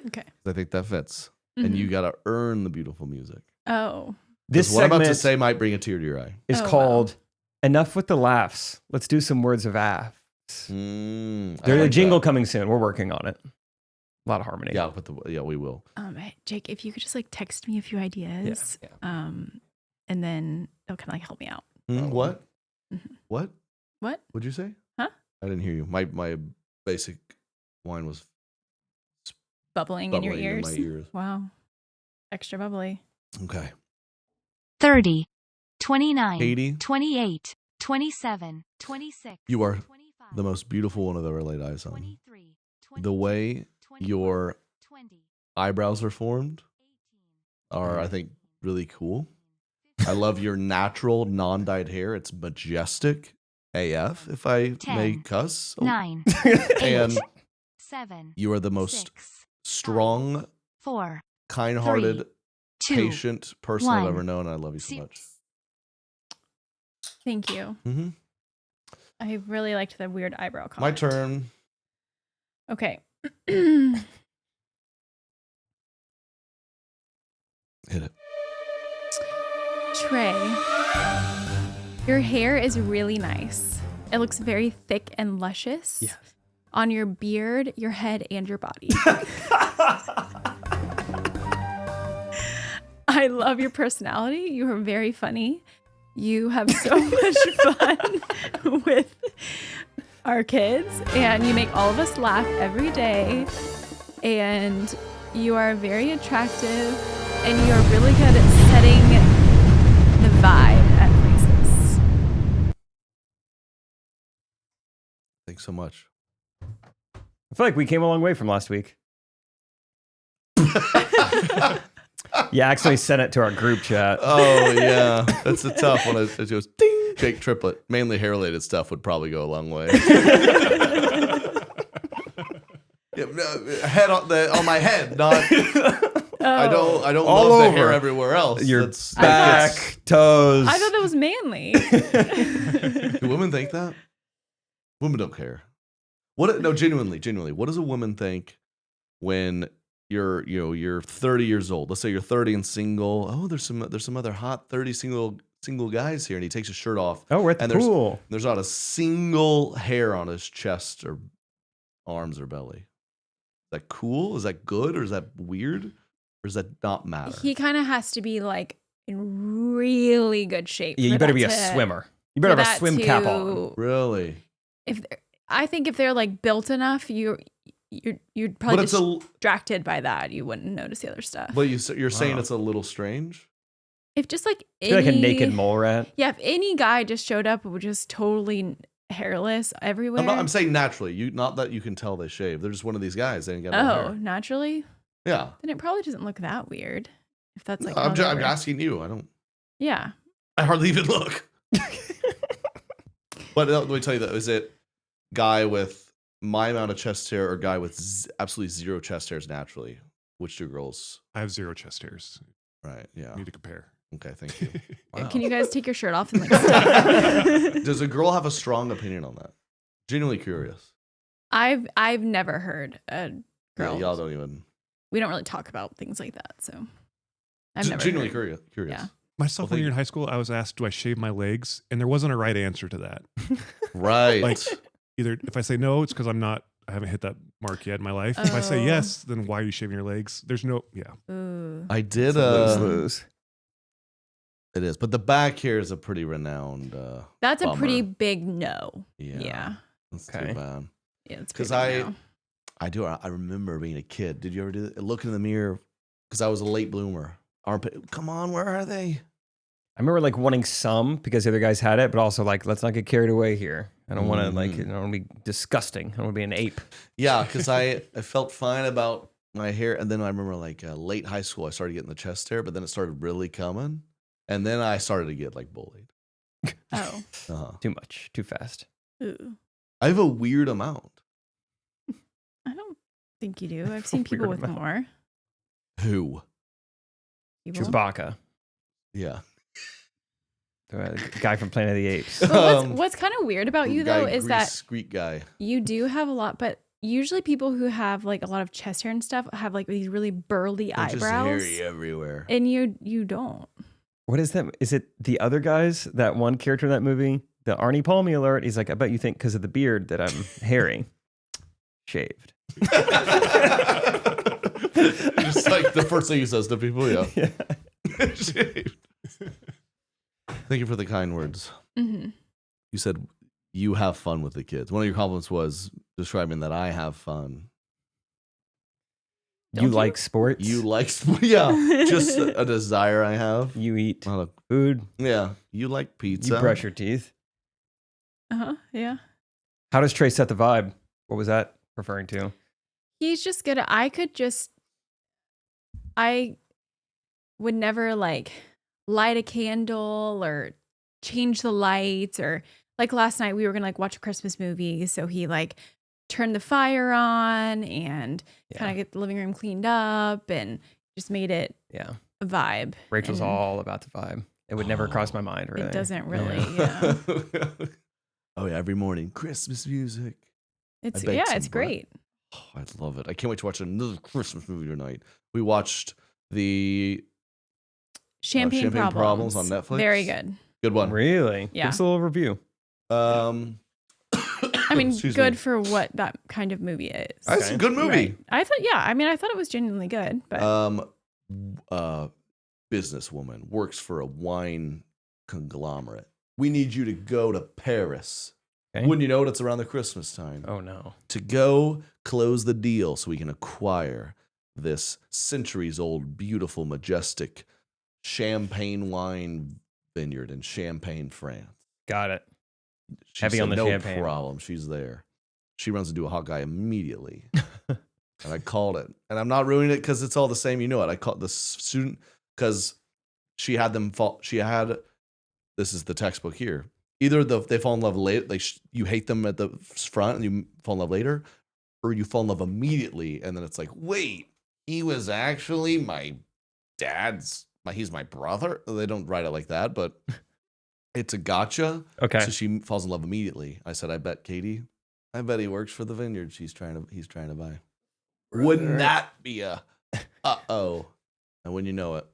Okay. I think that fits. And you got to earn the beautiful music. Oh. This 'Cause what I'm about to segment say might bring a tear to your eye. is Oh, wow. called "Enough with the Laughs." Let's do some words of laughs. I There's a like jingle that. coming soon. We're working on it. A lot of harmony. Yeah, we will. Jake, if you could just like text me a few ideas, and then it'll kind of like help me out. What? Mhm. What? What? What'd you say? Huh? I didn't hear you. My basic wine was Bubbling in your bubbling in ears. my ears. Wow. Extra bubbly. Okay. 30, 29, 80. 28, 27, 26. You are 25, the most beautiful one I've ever laid eyes on. 23, The way 21, your 20, eyebrows are formed 18, are, I think, really cool. I love your natural, non-dyed hair. It's majestic AF, if I may 10, cuss. 9, And 7, you are the most 6, strong, 4, kind-hearted, 2, patient person I've 1. ever known. I love you so Zero. much. Thank you. Mm-hmm. I really liked the weird eyebrow comment. My turn. Okay. Hit it. Trey, your hair is really nice. It looks very thick and luscious. Yes. On your beard, your head, and your body. I love your personality. You are very funny. You have so much fun with our kids, and you make all of us laugh every day. And you are very attractive, and you are really good at setting the vibe at places. Thanks so much. I feel like we came a long way from last week. Yeah, I actually sent it to our group chat. Oh, yeah. That's a tough one. It goes ding. Jake Triplet. Mainly hair-related stuff would probably go a long way. Yeah, no, head on my head, not. I don't All love the over. hair everywhere else. Your That's- back, toes. I thought that was manly. Do women think that? Women don't care. What? No, genuinely. What does a woman think when you're 30 years old. Let's say you're 30 and single. Oh, there's some other hot 30 single guys here, and he takes his shirt off. Oh, we're at the and pool. There's not a single hair on his chest or arms or belly. Is that cool? Is that good? Or is that weird? Or does that not matter? He kind of has to be like in really good shape. Yeah, you better be a swimmer. You better have a swim cap on. Really? I think if they're like built enough, you'd probably distracted by that. You wouldn't notice the other stuff. But you're saying it's a little strange? If just like like a naked mole rat. Yeah, if any guy just showed up and was just totally hairless everywhere. I'm saying naturally. Not that you can tell they shave. They're just one of these guys. They ain't got no hair. Naturally? Yeah. Then it probably doesn't look that weird. If that's like I'm asking you. I don't. Yeah. I hardly even look. But let me tell you, though, is it guy with my amount of chest hair or guy with absolutely zero chest hairs naturally? Which two girls? I have 0 chest hairs. Right. Yeah. Need to compare. Okay. Thank you. Wow. Can you guys take your shirt off and like stop? Does a girl have a strong opinion on that? Genuinely curious. I've never heard a girl. Yeah, y'all don't even. We don't really talk about things like that, so I've never genuinely heard. curious. Yeah. My sophomore year in high school, I was asked, do I shave my legs? And there wasn't a right answer to that. Right. Like, either if I say no, it's because I haven't hit that mark yet in my life. If I say yes, then why are you shaving your legs? There's no, Ooh. I did lose. It is, but the back here is a pretty renowned. That's bummer. a pretty big no. Yeah. That's too bad. Yeah, it's because pretty big no. I remember being a kid. Did you ever do that? Looking in the mirror because I was a late bloomer. Armpit, come on, where are they? I remember like wanting some because the other guys had it, but also like, let's not get carried away here. I don't want to I don't want to be disgusting. I don't want to be an ape. Yeah, because I felt fine about my hair, and then I remember like late high school, I started getting the chest hair, but then it started really coming, and then I started to get like bullied. Oh. Too much, too fast. Ooh. I have a weird amount. I don't think you do. I've seen people with more. Who? People. Chewbacca, Yeah. the guy from Planet of the Apes. But what's kind of weird about you though is that Greek guy. you do have a lot, but usually people who have like a lot of chest hair and stuff have like these really burly They're eyebrows. just hairy everywhere. And you don't. What is that? Is it the other guys? That one character in that movie, the Arnie Palmy alert? He's like, I bet you think because of the beard that I'm hairy, shaved. Just like the first thing he says to people, yeah. Shaved. Thank you for the kind words. Mm-hmm. You said you have fun with the kids. One of your compliments was describing that I have fun. You like sports? You like sports? Yeah. Just a desire I have. You eat food. Yeah. You like pizza. You brush your teeth. Yeah. How does Trey set the vibe? What was that referring to? He's just good. I would never like light a candle or change the lights, or like last night we were going to like watch a Christmas movie. So he like turned the fire on and kind of get the living room cleaned up and just made it a vibe. Rachel's and all about the vibe. It would never cross my mind, really. It doesn't really, yeah. Oh yeah, every morning Christmas music. It's it's great. Oh, I love it. I can't wait to watch another Christmas movie tonight. We watched the Champagne Problems on Netflix. Very good. Good one. Really? Yeah. Give us a little review. I mean, Excuse good me. for what that kind of movie is. That's a good movie. Right. I thought it was genuinely good, but Businesswoman works for a wine conglomerate. We need you to go to Paris. Okay. Wouldn't you know it? It's around the Christmas time. Oh, no. To go close the deal so we can acquire this centuries-old, beautiful, majestic champagne wine vineyard in Champagne, France. Got it. She Heavy said, on the no champagne. problem. She's there. She runs into a hot guy immediately. And I called it. And I'm not ruining it because it's all the same. You know it. I called the student because she had them fall. This is the textbook here. Either they fall in love late, you hate them at the front and you fall in love later, or you fall in love immediately. And then it's like, wait, he was actually my dad's, he's my brother. They don't write it like that, but it's a gotcha. Okay. So she falls in love immediately. I said, I bet Katie, he works for the vineyard he's trying to buy. Wouldn't that be a uh-oh? And when you know it.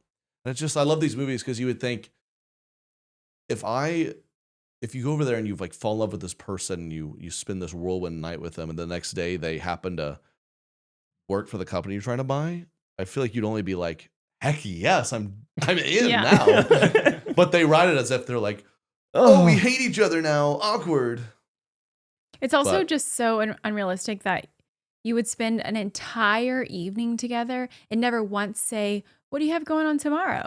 And it's just, I love these movies because you would think, if you go over there and you've like fall in love with this person, you spend this whirlwind night with them, and the next day they happen to work for the company you're trying to buy, I feel like you'd only be like, heck yes, I'm in now. But they write it as if they're like, oh, we hate each other now. Awkward. It's also just so unrealistic that you would spend an entire evening together and never once say, what do you have going on tomorrow?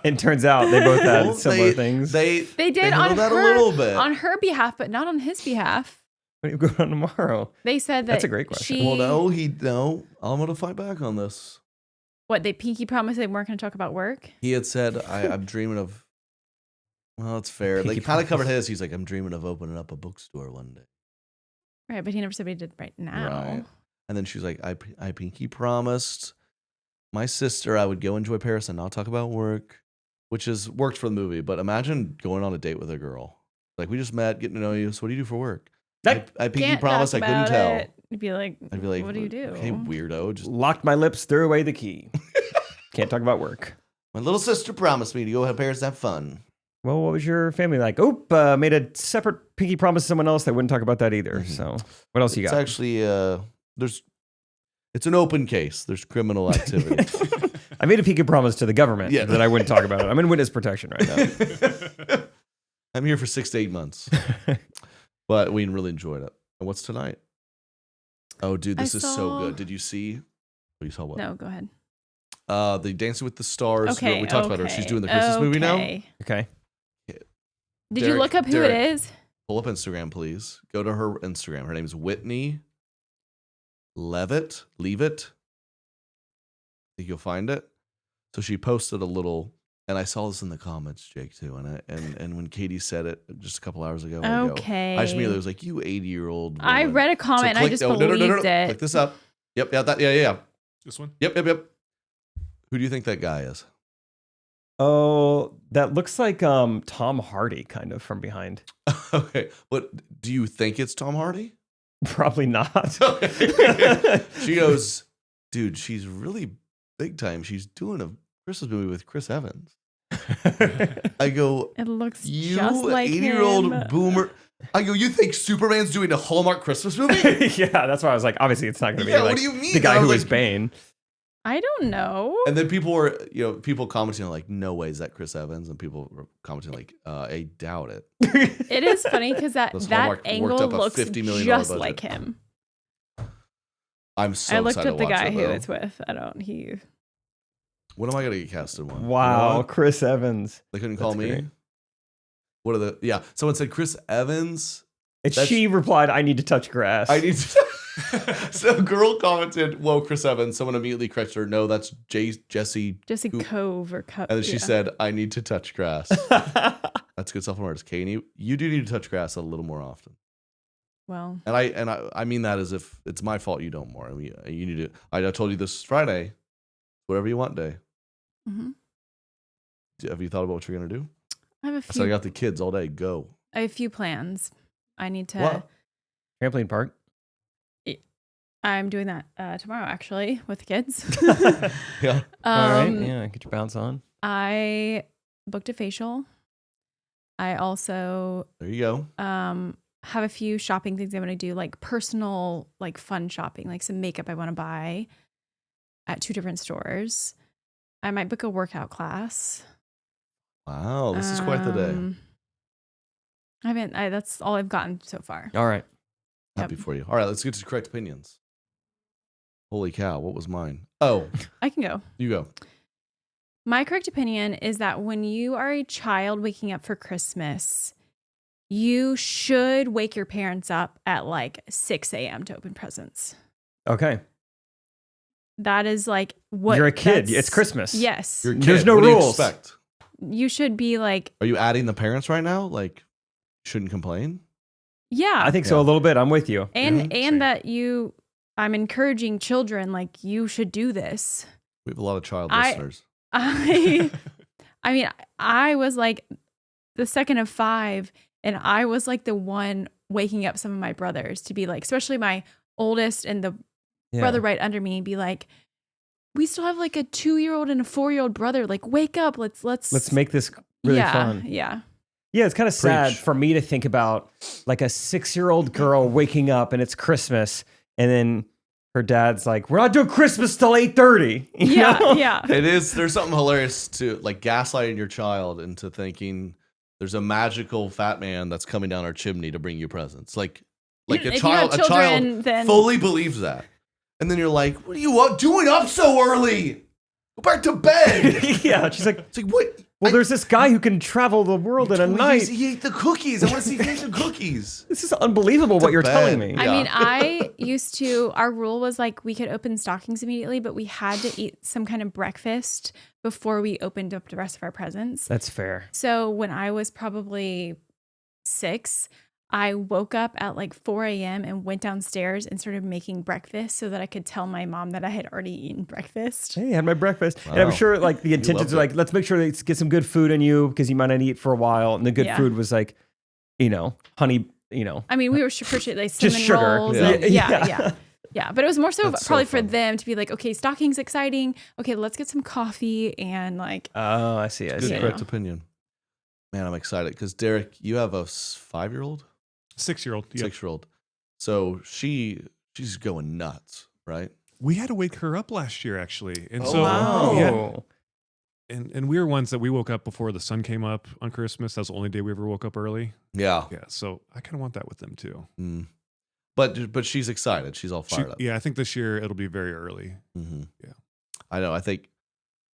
And turns out they both had similar things. They did on that her, a little bit. on her behalf, but not on his behalf. What are you going on tomorrow? They said that That's a great question. Well, no, I'm going to fight back on this. What, they pinky promised they weren't going to talk about work? He had said, I'm dreaming of, well, it's fair. Pinky They kind of promise. covered his. He's like, I'm dreaming of opening up a bookstore one day. Right, but he never said what he did right now. Right. And then she's like, I pinky promised my sister I would go enjoy Paris and not talk about work, which has worked for the movie. But imagine going on a date with a girl. Like, we just met, getting to know you. So what do you do for work? I pinky Can't promised I talk couldn't about tell. it. I'd be like, what do you do? Hey, weirdo. Just Locked my lips, threw away the key. Can't talk about work. my little sister promised me to go to Paris and have fun. Well, what was your family like? Made a separate pinky promise to someone else. They wouldn't talk about that either. Mhm. So what else you It's got? actually it's an open case. There's criminal activity. I made a pinky promise to the government Yeah. that I wouldn't talk about it. I'm in witness protection right now. I'm here for 6 to 8 months. But we really enjoyed it. And what's tonight? Oh, dude, this is so saw- good. Did you see? Oh, you saw what? No, go ahead. The Dancing with the Stars. Okay, We talked about her. She's doing the Christmas movie now. Okay. Did Derek- you look up who Derek. it is? Pull up Instagram, please. Go to her Instagram. Her name is Whitney Levitt. Leave it. I think you'll find it. So she posted a little, and I saw this in the comments, Jake, too. And when Katie said it just a couple hours ago, Okay. I just immediately was like, "You 80-year-old." I woman." read a comment and I click- just no, believed it. Click this up. Yep. Yeah. This one? Yep. Who do you think that guy is? Oh, that looks like Tom Hardy kind of from behind. Okay. But do you think it's Tom Hardy? Probably not. Okay. She goes, dude, she's really big time. She's doing a Christmas movie with Chris Evans. I go, It looks you just like 80-year-old him. boomer. I go, you think Superman's doing a Hallmark Christmas movie? Yeah, that's why I was like, obviously it's not going to be Yeah, like what do you mean? the guy I was who is like- Bane. I don't know. And then people were, people commenting like, no way, is that Chris Evans? And people were commenting like, I doubt it. It is funny because that Those Hallmark worked angle up a looks $50 million just budget. like him. I'm so I looked excited up the to watch guy it, who though. it's with. When am I going to get casted one? You know Wow, what? Chris Evans. They couldn't call That's me. great. What are the, yeah. Someone said Chris Evans. And That's- she replied, I need to touch grass. I need to. So a girl commented, whoa, Chris Evans. Someone immediately corrected her. No, that's Jesse. Jesse Who- Cove or Cup. And then she said, I need to touch grass. That's good self-awareness. Katie, you do need to touch grass a little more often. Well, And I mean that as if it's my fault you don't more. I mean, you need to. I told you this Friday, whatever you want day. mhm. Have you thought about what you're gonna do? I have a So I few. got the kids all day. Go. I have a few plans. I need to. What? Trampoline park. I'm doing that tomorrow actually with the kids. Yeah. All right. Yeah, get your bounce on. I booked a facial. I also There you go. have a few shopping things I'm going to do, like personal, like fun shopping, like some makeup I want to buy at 2 different stores. I might book a workout class. Wow, this is quite the day. That's all I've gotten so far. All right. Happy for you. All right, let's get to correct opinions. Holy cow, what was mine? Oh, I can go. you go. My correct opinion is that when you are a child waking up for Christmas, you should wake your parents up at like 6 a.m. to open presents. Okay. That is like what You're a kid. that's- It's Christmas. Yes. You're a There's kid. no What do you rules. expect? You should be like, Are you adding the parents right now? Like, shouldn't complain? yeah. I think so Yeah. a little bit. I'm with you. and Yeah, and same. that I'm encouraging children, like, you should do this. We have a lot of child I- listeners. I mean, I was like the second of 5, and I was like the one waking up some of my brothers to be like, especially my oldest and the brother right under me be like, we still have like a 2-year-old and a 4-year-old brother. Like, wake up. Let's make this really fun. Yeah. Yeah, it's kind of sad Preach. for me to think about like a 6-year-old girl waking up and it's Christmas, and then her dad's like, "We're not doing Christmas till 8:30." Yeah. It is. There's something hilarious to like gaslighting your child into thinking there's a magical fat man that's coming down our chimney to bring you presents. Like If a you child, have a child children, then- fully believes that, and then you're like, "What are you doing up so early? Go back to bed." Yeah, she's like, It's like what? "Well, there's this guy who can travel the world in a night." He ate the cookies. I want to see if he ate the cookies. This is unbelievable what you're bed. telling me. Yeah. I mean, I used to, our rule was like we could open stockings immediately, but we had to eat some kind of breakfast before we opened up the rest of our presents. That's fair. So when I was probably 6, I woke up at like 4 a.m. and went downstairs and started making breakfast so that I could tell my mom that I had already eaten breakfast. Hey, I had my breakfast. And I'm Wow. sure like the intentions loved are like, let's make sure they get some good food in you because you might not eat for a while. And the good Yeah. food was like, honey, I mean, we were appreciate like Just cinnamon sugar. rolls. Yeah. And Yeah. yeah. But it was more so That's so probably for fun. them to be like, okay, stocking's exciting. Okay, let's get some coffee and like, Oh, I see. Good Yeah. correct opinion. Man, I'm excited because Derek, you have a 5-year-old, 6-year-old. Yeah. 6-year-old. So she's going nuts, right? We had to wake her up last year, actually. And Oh, so, wow. yeah. And we were ones that we woke up before the sun came up on Christmas. That's the only day we ever woke up early. Yeah. Yeah. So I kind of want that with them too. Mm. But she's excited. She's all fired up. Yeah. I think this year it'll be very early. Mm-hmm. Yeah. I know. I think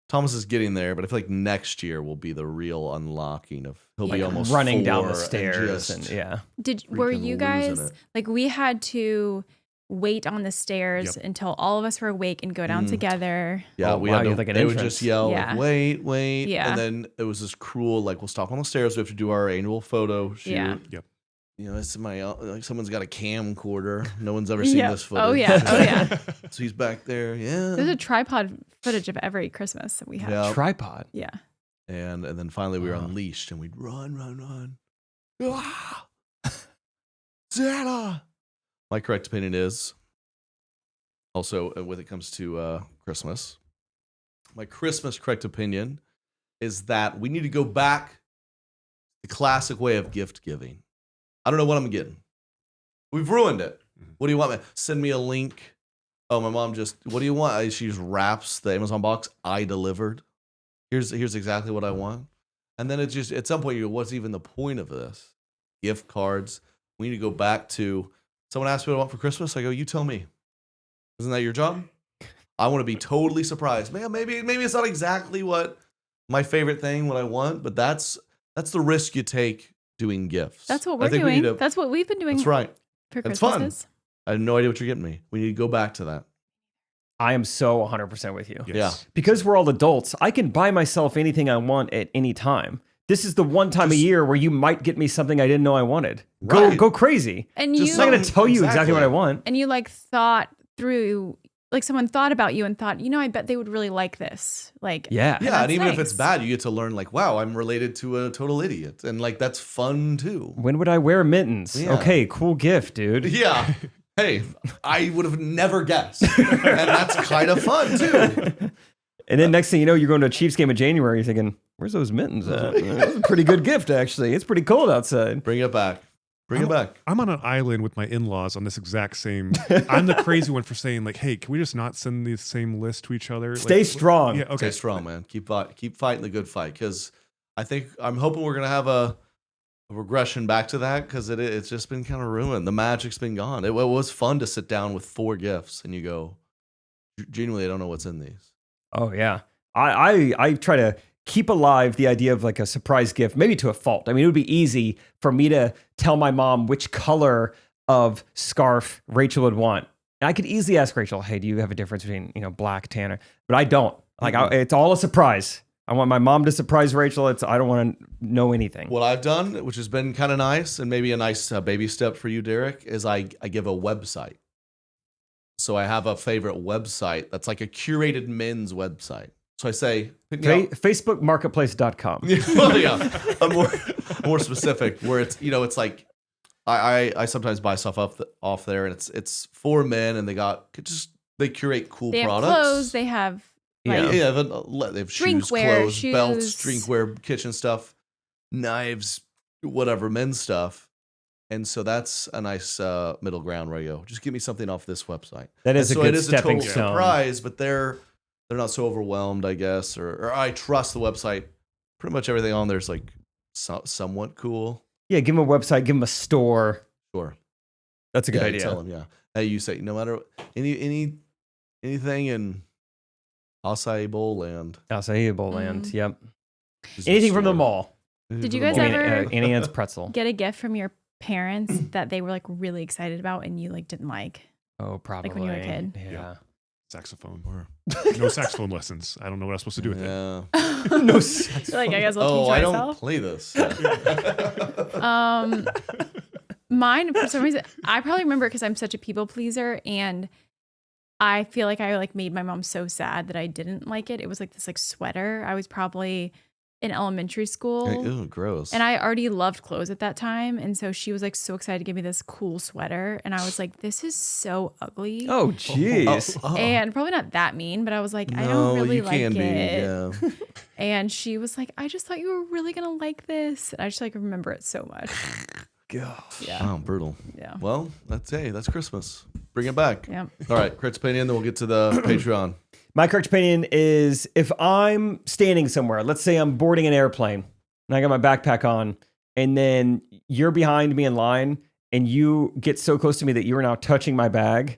Thomas is getting there, but I feel like next year will be the real unlocking of he'll be Like almost running down 4 the stairs and just, yeah. were freaking you losing guys it. like we had to wait on the stairs Yep. until all of us were awake and go down Mm. together? Yeah, Oh, we wow, had you to, have like an they would entrance. just yell, Yeah. wait, Yeah. and then it was this cruel, like we'll stop on the stairs. We have to do our annual photo shoot. Yeah. Yep. You know, it's like someone's got a camcorder. No one's ever seen Yeah. this footage. Oh yeah. Oh yeah. So he's back there, yeah. There's a tripod footage of every Christmas that we have. Yeah. Tripod. Yeah. And then finally we were Wow. unleashed and we'd run. Ah! Santa! My correct opinion is also when it comes to Christmas, my Christmas correct opinion is that we need to go back the classic way of gift giving. I don't know what I'm getting. We've ruined it. What do you want? Send me a link. Oh, my mom what do you want? She just wraps the Amazon box. I delivered. Here's exactly what I want. And then it just, at some point, you go, what's even the point of this? Gift cards. We need to go back to, someone asked me what I want for Christmas. I go, you tell me. Isn't that your job? I want to be totally surprised. Man, maybe it's not exactly what my favorite thing, what I want, but that's the risk you take doing gifts. That's what I we're think we doing. need to- That's what we've been doing That's right. for It's fun. Christmases. I have no idea what you're getting me. We need to go back to that. I am so 100% with you. Yes. Yeah. Because we're all adults, I can buy myself anything I want at any time. This is the one time a Just- year where you might get me something I didn't know I wanted. Right. Go crazy. And Just you I'm not going to tell you exactly what I Exactly. want. and you like thought through, like someone thought about you and thought, I bet they would really like this. Like, Yeah. Yeah, that's and even if it's nice. bad, you get to learn like, wow, I'm related to a total idiot. And like that's fun too. When would I wear mittens? Yeah. Okay, cool gift, dude. Yeah. Hey, I would have never guessed. And that's kind of fun too. And then next thing you know, you're going to a Chiefs game in January. You're thinking, where's those mittens at? That's a pretty good gift, actually. It's pretty cold outside. Bring it back. Bring it back. I'm on an island with my in-laws on this exact same. I'm the crazy one for saying like, hey, can we just not send the same list to each other? Stay Like, strong. Yeah. Okay. Stay strong, man. Keep fighting the good fight. Because I'm hoping we're gonna have a regression back to that because it's just been kind of ruined. The magic's been gone. It was fun to sit down with 4 gifts and you go, genuinely, I don't know what's in these. Oh yeah. I try to keep alive the idea of like a surprise gift, maybe to a fault. I mean, it would be easy for me to tell my mom which color of scarf Rachel would want. And I could easily ask Rachel, hey, do you have a difference between, black, tan? But I don't. Like, it's all a surprise. I want my mom to surprise Rachel. I don't want to know anything. What I've done, which has been kind of nice and maybe a nice baby step for you, Derek, is I give a website. So I have a favorite website that's like a curated men's website. So I say, pick me up. FacebookMarketplace.com. Well, yeah, I'm more specific. Where it's like I sometimes buy stuff off there, and it's for men, and they got just They curate cool They have products. clothes. They have like, Yeah, they have shoes, Drinkware, clothes, belts, shoes. drinkware, kitchen stuff, knives, whatever, men's stuff. And so that's a nice middle ground where you go, just give me something off this website. That is And a so good it is stepping a total stone. surprise, but they're not so overwhelmed, I guess, or I trust the website. Pretty much everything on there is like somewhat cool. Yeah, give them a website, give them a store. Sure. That's a good Yeah, idea. Tell them, yeah. Hey, you say no matter anything in acai bowl land. Acai Bowl land. Yep. is a Anything from the store. mall. Anything Did from you the guys mall. ever- Annie Ann's pretzel. get a gift from your parents that they were like really excited about and you like didn't like. Oh, probably. Like when you were a kid? Yeah. Saxophone. No saxophone lessons. I don't know what I'm supposed to do with it. Yeah. No sex. You're like, I guess I'll Oh, teach I don't myself. play this. Mine for some reason, I probably remember because I'm such a people pleaser, and I feel like I like made my mom so sad that I didn't like it. It was like this like sweater. I was probably in elementary school. Ew, gross. And I already loved clothes at that time. And so she was like so excited to give me this cool sweater. And I was like, this is so ugly. Oh, jeez. And probably not that mean, but I was like, I No, don't really you like can it. be. Yeah. And she was like, I just thought you were really going to like this. And I just like remember it so much. Gosh. Yeah. Wow, brutal. Yeah. Well, that's Christmas. Bring it back. Yeah. All right, Crit's opinion, then we'll get to the Patreon. My correct opinion is if I'm standing somewhere, let's say I'm boarding an airplane and I got my backpack on, and then you're behind me in line and you get so close to me that you are now touching my bag,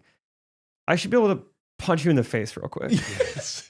I should be able to punch you in the face real quick. Yes.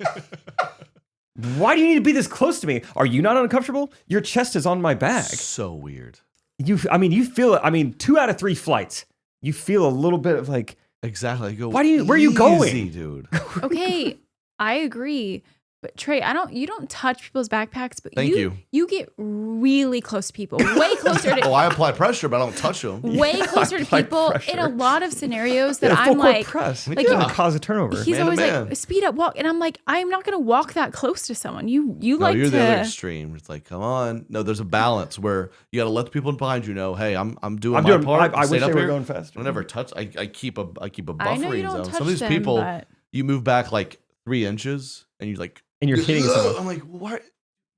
Why do you need to be this close to me? Are you not uncomfortable? Your chest is on my bag. So weird. You feel it. I mean, 2 out of 3 flights, you feel a little bit of like, Exactly. I go, where are you going? Easy, dude. Okay. I agree. But Trey, you don't touch people's backpacks, but Thank you. you get really close to people, way closer to Oh, I apply pressure, but I don't touch them. way closer to apply people pressure. in a lot of scenarios that full I'm court like, press. like, Even yeah. cause a turnover. he's Man to always man. like, speed up, walk. And I'm like, I'm not going to walk that close to someone. You No, like you're to. the other extreme. It's like, come on. No, there's a balance where you got to let the people behind you know, hey, I'm doing my part. I Stayed wish up they were here. going faster. I never touch. I keep a I know you buffering don't zone. touch Some of these them, people, but you move back like 3 inches, and you like, And you're hitting someone. I'm like, what?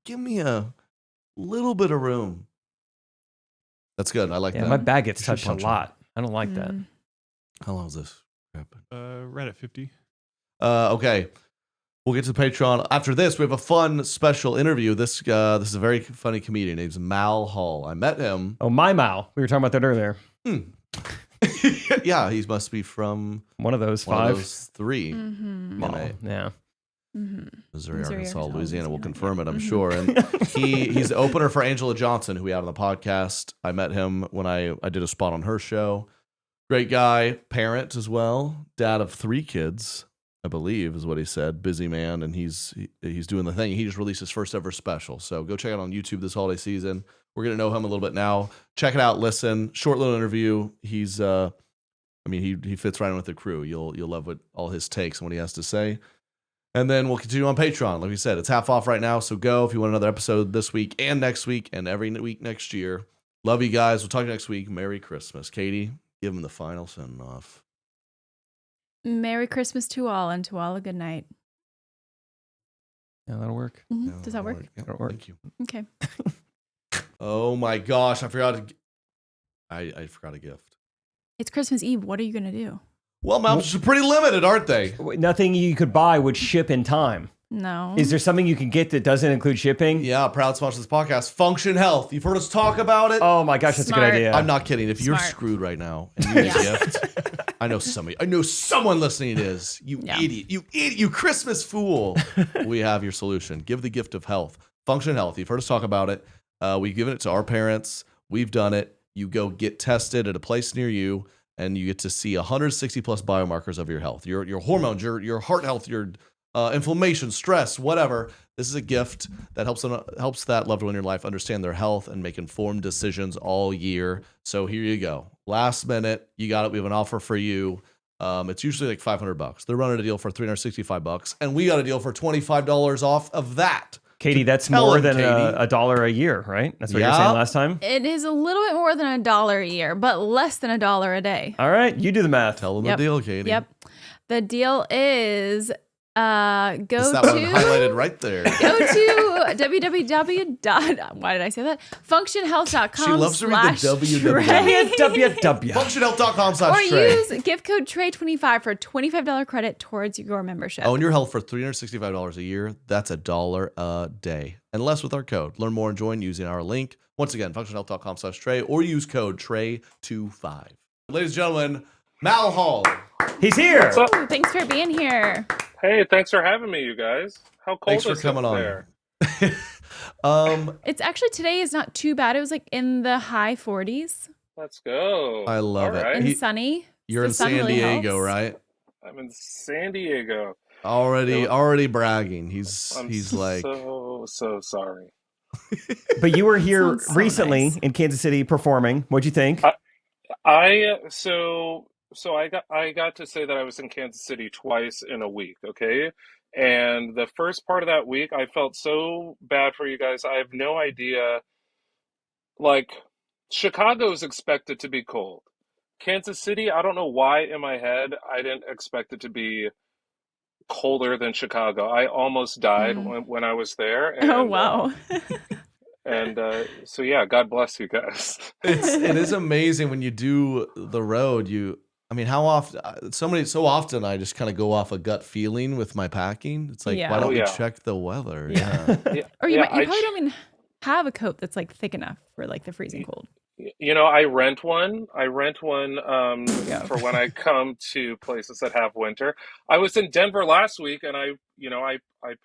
Give me a little bit of room. That's good. I like Yeah, that. my bag gets You should touched a punch 'em. lot. I don't like that. How long is this? Right at 50. Okay. We'll get to the Patreon. After this, we have a fun special interview. This is a very funny comedian. Named Mal Hall. I met him. Oh, my Mao. We were talking about that earlier. Yeah, he must be from One of those one 5. of those 3. Mm-hmm. Yeah. Mall. Yeah. Mm-hmm. Missouri, Missouri, Arkansas, Arkansas, Louisiana. We'll Louisiana, confirm it, I'm yeah. sure. And he's the opener for Angela Johnson, who we had on the podcast. I met him when I did a spot on her show. Great guy, parent as well, dad of 3 kids, I believe is what he said. Busy man, and he's doing the thing. He just released his first ever special. So go check it out on YouTube this holiday season. We're gonna know him a little bit now. Check it out. Listen, short little interview. He's he fits right in with the crew. You'll love all his takes and what he has to say. And then we'll continue on Patreon. Like we said, it's half off right now. So go if you want another episode this week and next week and every week next year. Love you guys. We'll talk to you next week. Merry Christmas. Katie, give him the final send off. Merry Christmas to all, and to all a good night. Yeah, that'll work. Mhm. Does that work? Yeah, That'll work. Thank you. Okay. Oh my gosh. I forgot I forgot a gift. It's Christmas Eve. What are you gonna do? Well, maps are pretty limited, aren't they? Nothing you could buy would ship in time. No. Is there something you can get that doesn't include shipping? Yeah, proud sponsor of this podcast, Function Health. You've heard us talk about it. Oh my gosh, that's a Smart. good idea. I'm not kidding. If you're Smart. screwed right now and you need a Yeah. gift, I know someone listening is. You Yeah. idiot. You idiot. You Christmas fool. We have your solution. Give the gift of health. Function Health. You've heard us talk about it. We've given it to our parents. We've done it. You go get tested at a place near you, and you get to see 160 plus biomarkers of your health, your hormones, your heart health, your inflammation, stress, whatever. This is a gift that helps that loved one in your life understand their health and make informed decisions all year. So here you go. Last minute, you got it. We have an offer for you. It's usually like $500. They're running a deal for $365, and we got a deal for $25 off of that. Katie, that's Tell more him, than Katie. a dollar a year, right? That's what you were Yeah. saying last time? It is a little bit more than $1 a year, but less than $1 a day. All right, you do the math. Tell them Yep. the deal, Katie. Yep. The deal is go It's that to one highlighted right there. go to www. Why did I say that? Functionhealth.com. She loves to read the www. www. Functionhealth.com/Trey. Or use gift code Trey25 for a $25 credit towards your membership. Own your health for $365 a year. That's $1 a day. And less with our code. Learn more and join using our link. Once again, functionhealth.com/Trey or use code Trey25. Ladies and gentlemen, Mal Hall. He's here. What's up? Ooh, thanks for being here. Hey, thanks for having me, you guys. How cold Thanks for is coming it on. there? It's actually today is not too bad. It was like in the high 40s Let's go. I love All it. right. and sunny. You're The in sun San really Diego, helps. right? I'm in San Diego. Already bragging. He's I'm like so sorry. But you were here Sounds so recently nice. in Kansas City performing. What'd you think? I got to say that I was in Kansas City twice in a week, okay? And the first part of that week, I felt so bad for you guys. I have no idea. Like, Chicago is expected to be cold. Kansas City, I don't know why in my head I didn't expect it to be colder than Chicago. I almost died when I was there. And, Oh, wow. So yeah, God bless you guys. it is amazing when you do the road. I mean, how often? So often I just kind of go off a gut feeling with my packing. It's like, Yeah. why don't Oh, we yeah. check the weather? Yeah. Yeah. Or you Yeah, probably don't even have a coat that's like thick enough for like the freezing cold. You know, I rent one. Yeah. For when I come to places that have winter. I was in Denver last week, and I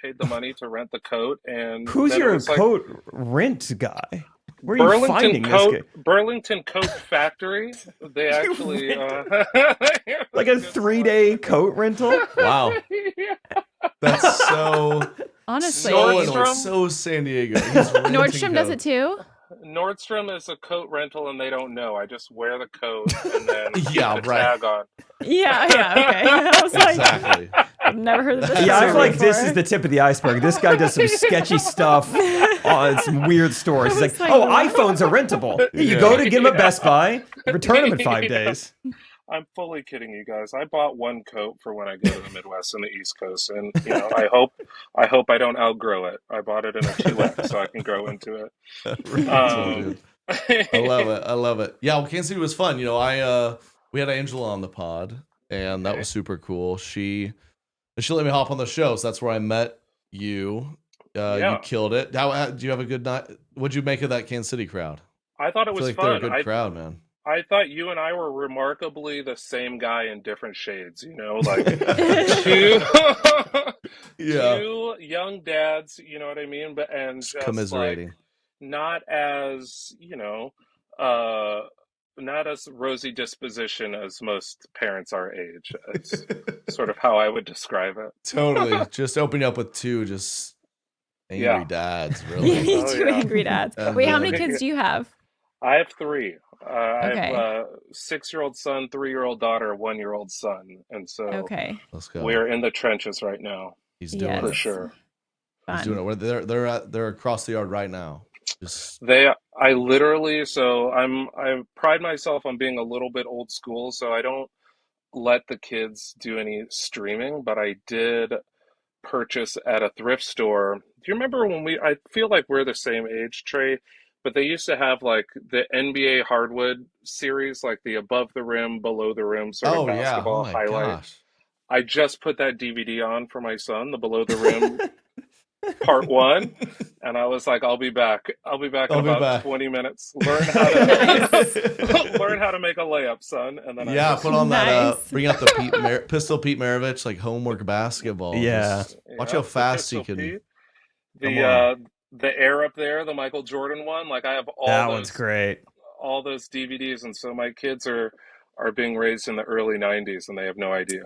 paid the money to rent the coat, and Who's then it your was like coat rent guy? Where are you finding this guy? Burlington Coat Factory. They actually Like a 3-day coat rental? Wow. Yeah. That's so Honestly, Nordstrom? so San Diego. He's renting Nordstrom does it coats. too. Nordstrom is a coat rental, and they don't know. I just wear the coat and then Yeah, keep the right. tag on. Yeah, okay. I was like, Exactly. I've never heard of this. Yeah, I story feel like this before. is the tip of the iceberg. This guy does some sketchy stuff on some weird stores. He's I was like, like, oh, what? iPhones are rentable. You Yeah. go to get them at Best Buy, return them in 5 days. I'm fully kidding you guys. I bought one coat for when I go to the Midwest and the East Coast, and I hope I don't outgrow it. I bought it in a 2X so I can grow into it. Rental, dude. I love it. Yeah, well, Kansas City was fun. We had Angela on the pod, and that was super cool. She let me hop on the show, so that's where I met you. You Yeah. killed it. How do you have a good night? What'd you make of that Kansas City crowd? I thought it I feel was like they're a fun. good crowd, man. I thought you and I were remarkably the same guy in different shades, like two Yeah, two young dads, you know what I mean? But and just just commiserating. like not as, not as rosy disposition as most parents our age. It's sort of how I would describe it. Totally. Just opening up with two just angry Yeah. dads, really. You Oh, two yeah. angry dads. And Wait, how then- many kids do you have? I have three. I Okay. have a 6-year-old son, 3-year-old daughter, 1-year-old son, and so Okay. Let's go. we're in the trenches right now. He's doing Yes. For it. sure. He's doing it. They're across the yard right now. Just I literally, I pride myself on being a little bit old school, so I don't let the kids do any streaming, but I did purchase at a thrift store. Do you remember I feel like we're the same age, Trey, but they used to have like the NBA hardwood series, like the above the rim, below the rim sort of yeah. basketball Oh my highlight. gosh. I just put that DVD on for my son, the below the rim part 1, and I was like, I'll be back in about 20 minutes. Learn how to learn how to make a layup, son. And then Yeah, put on that. Nice. Bring out the Pistol Pete Maravich like homework basketball. Yeah. Just watch how fast he can. The air up there, the Michael Jordan one. Like I have That one's great. all those DVDs, and so my kids are being raised in the early '90s, and they have no idea.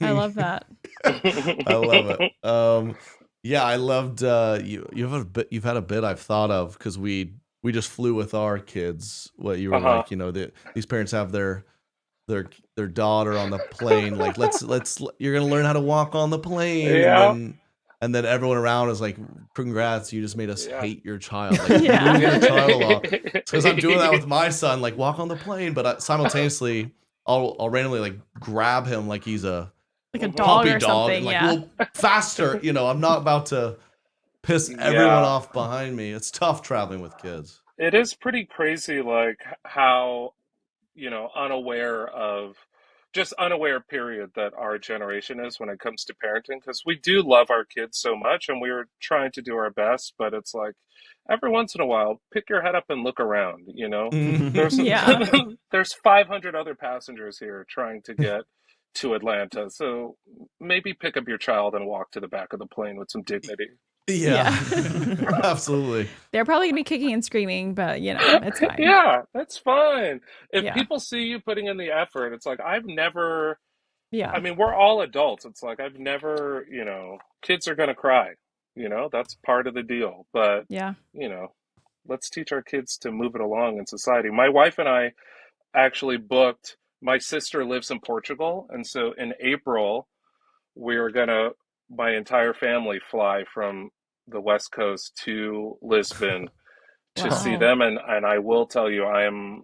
I love that. I love it. Yeah, I loved you've had a bit I've thought of because we just flew with our kids. What you were like, these parents have their daughter on the plane. Like let's you're gonna learn how to walk on the plane. Yeah. And then everyone around is like, congrats, you just made us Yeah. hate your child. Like, Yeah. moving your child along. Because I'm doing that with my son, like walk on the plane, but simultaneously I'll randomly like grab him like he's a like a Mhm. dog puppy or dog. something. And like, Yeah. well, faster. I'm not about to piss everyone Yeah. off behind me. It's tough traveling with kids. It is pretty crazy, like how, unaware period that our generation is when it comes to parenting, because we do love our kids so much and we're trying to do our best, but it's like every once in a while, pick your head up and look around, There's Yeah. there's 500 other passengers here trying to get to Atlanta. So maybe pick up your child and walk to the back of the plane with some dignity. Yeah, Yeah. absolutely. They're probably gonna be kicking and screaming, but it's fine. Yeah, that's fine. If Yeah. people see you putting in the effort, it's like I Yeah. mean, we're all adults. It's like I've never, kids are going to cry, that's part of the deal. But, Yeah. you know, let's teach our kids to move it along in society. My wife and I actually booked, my sister lives in Portugal. And so in April, we're going to, my entire family fly from the West Coast to Lisbon to see Wow. them. And I will tell you, I'm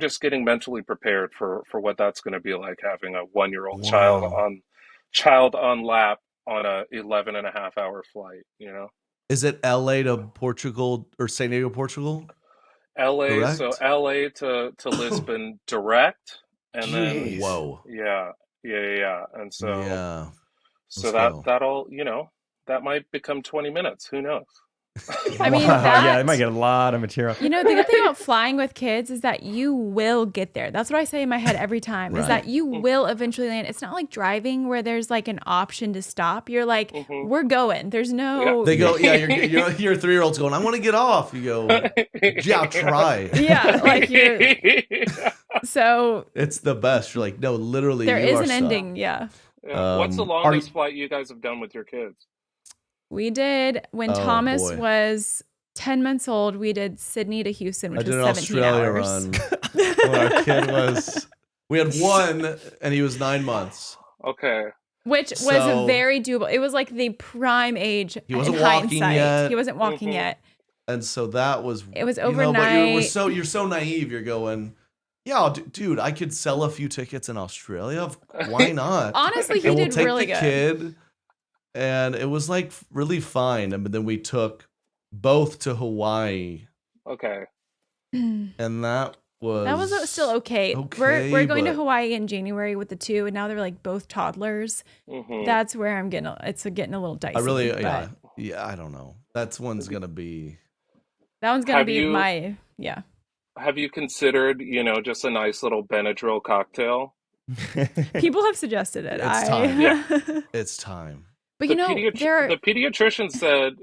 just getting mentally prepared for what that's going to be like, having a 1-year-old Wow. child on lap on a 11 and a half hour flight. Is it LA to Portugal or San Diego, Portugal? LA, so Direct? LA to Lisbon direct, and then Jeez. Whoa. yeah. And so Yeah. so Let's go. that'll, that might become 20 minutes. Who knows? I mean, Wow, yeah, that- they might get a lot of material. The good thing about flying with kids is that you will get there. That's what I say in my head every time, is Right. that you will eventually land. It's not like driving where there's like an option to stop. You're like, Mhm. we're going. There's no. They go, yeah, your 3-year-old's going, I want to get off. You go, yeah, try. Yeah, like you're. So It's the best. You're like, no, literally, there you is are an stuck. ending. Yeah. Yeah. What's the Are longest you- flight you guys have done with your kids? We did when Oh, Thomas boy. was 10 months old. We did Sydney to Houston, I which did was an 17 Australia hours. run when our kid was, we had one and he was 9 months. Okay. Which was So- very doable. It was like the prime age. He wasn't in walking hindsight. yet. He wasn't walking Mhm. yet. And so that was, It was But overnight. you're so naive. You're going, yeah, dude, I could sell a few tickets in Australia. Why not? Honestly, he And we'll did take really the good. kid, and it was like really fine. And then we took both to Hawaii, Okay. and that was That was still okay. okay, we're going to but- Hawaii in January with the two, and now they're like both toddlers. Mhm. That's where I'm getting. It's getting a little dicey. I really, but yeah, I don't know. That's one's gonna be. that one's gonna Have be you- my yeah. Have you considered, just a nice little Benadryl cocktail? People have suggested it. It's time. Yeah. It's time. But The there are the pediatrician said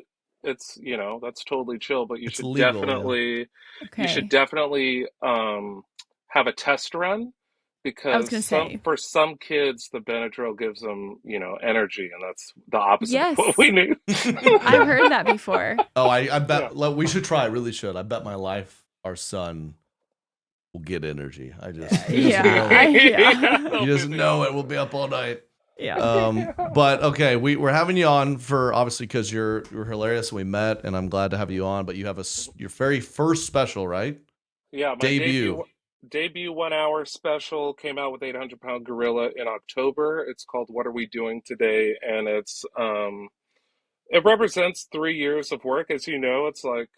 it's, that's totally chill, but you It's should legal, yeah. definitely okay. you should definitely have a test run, because gonna say. for some kids the Benadryl gives them, energy, and that's the opposite of Yes. what we need. I've heard that before. Oh, I bet we should try. I really should. I bet my life, our son, will get energy. I just, you just know it. Yeah. You just know it. We'll be up all night. Yeah. But okay, we're having you on for obviously because you're hilarious and we met, and I'm glad to have you on. But you have your very first special, right? Yeah, my Debut. debut 1 hour special came out with 800-Pound Gorilla in October. It's called What Are We Doing Today? And it represents 3 years of work. As you know, it's like,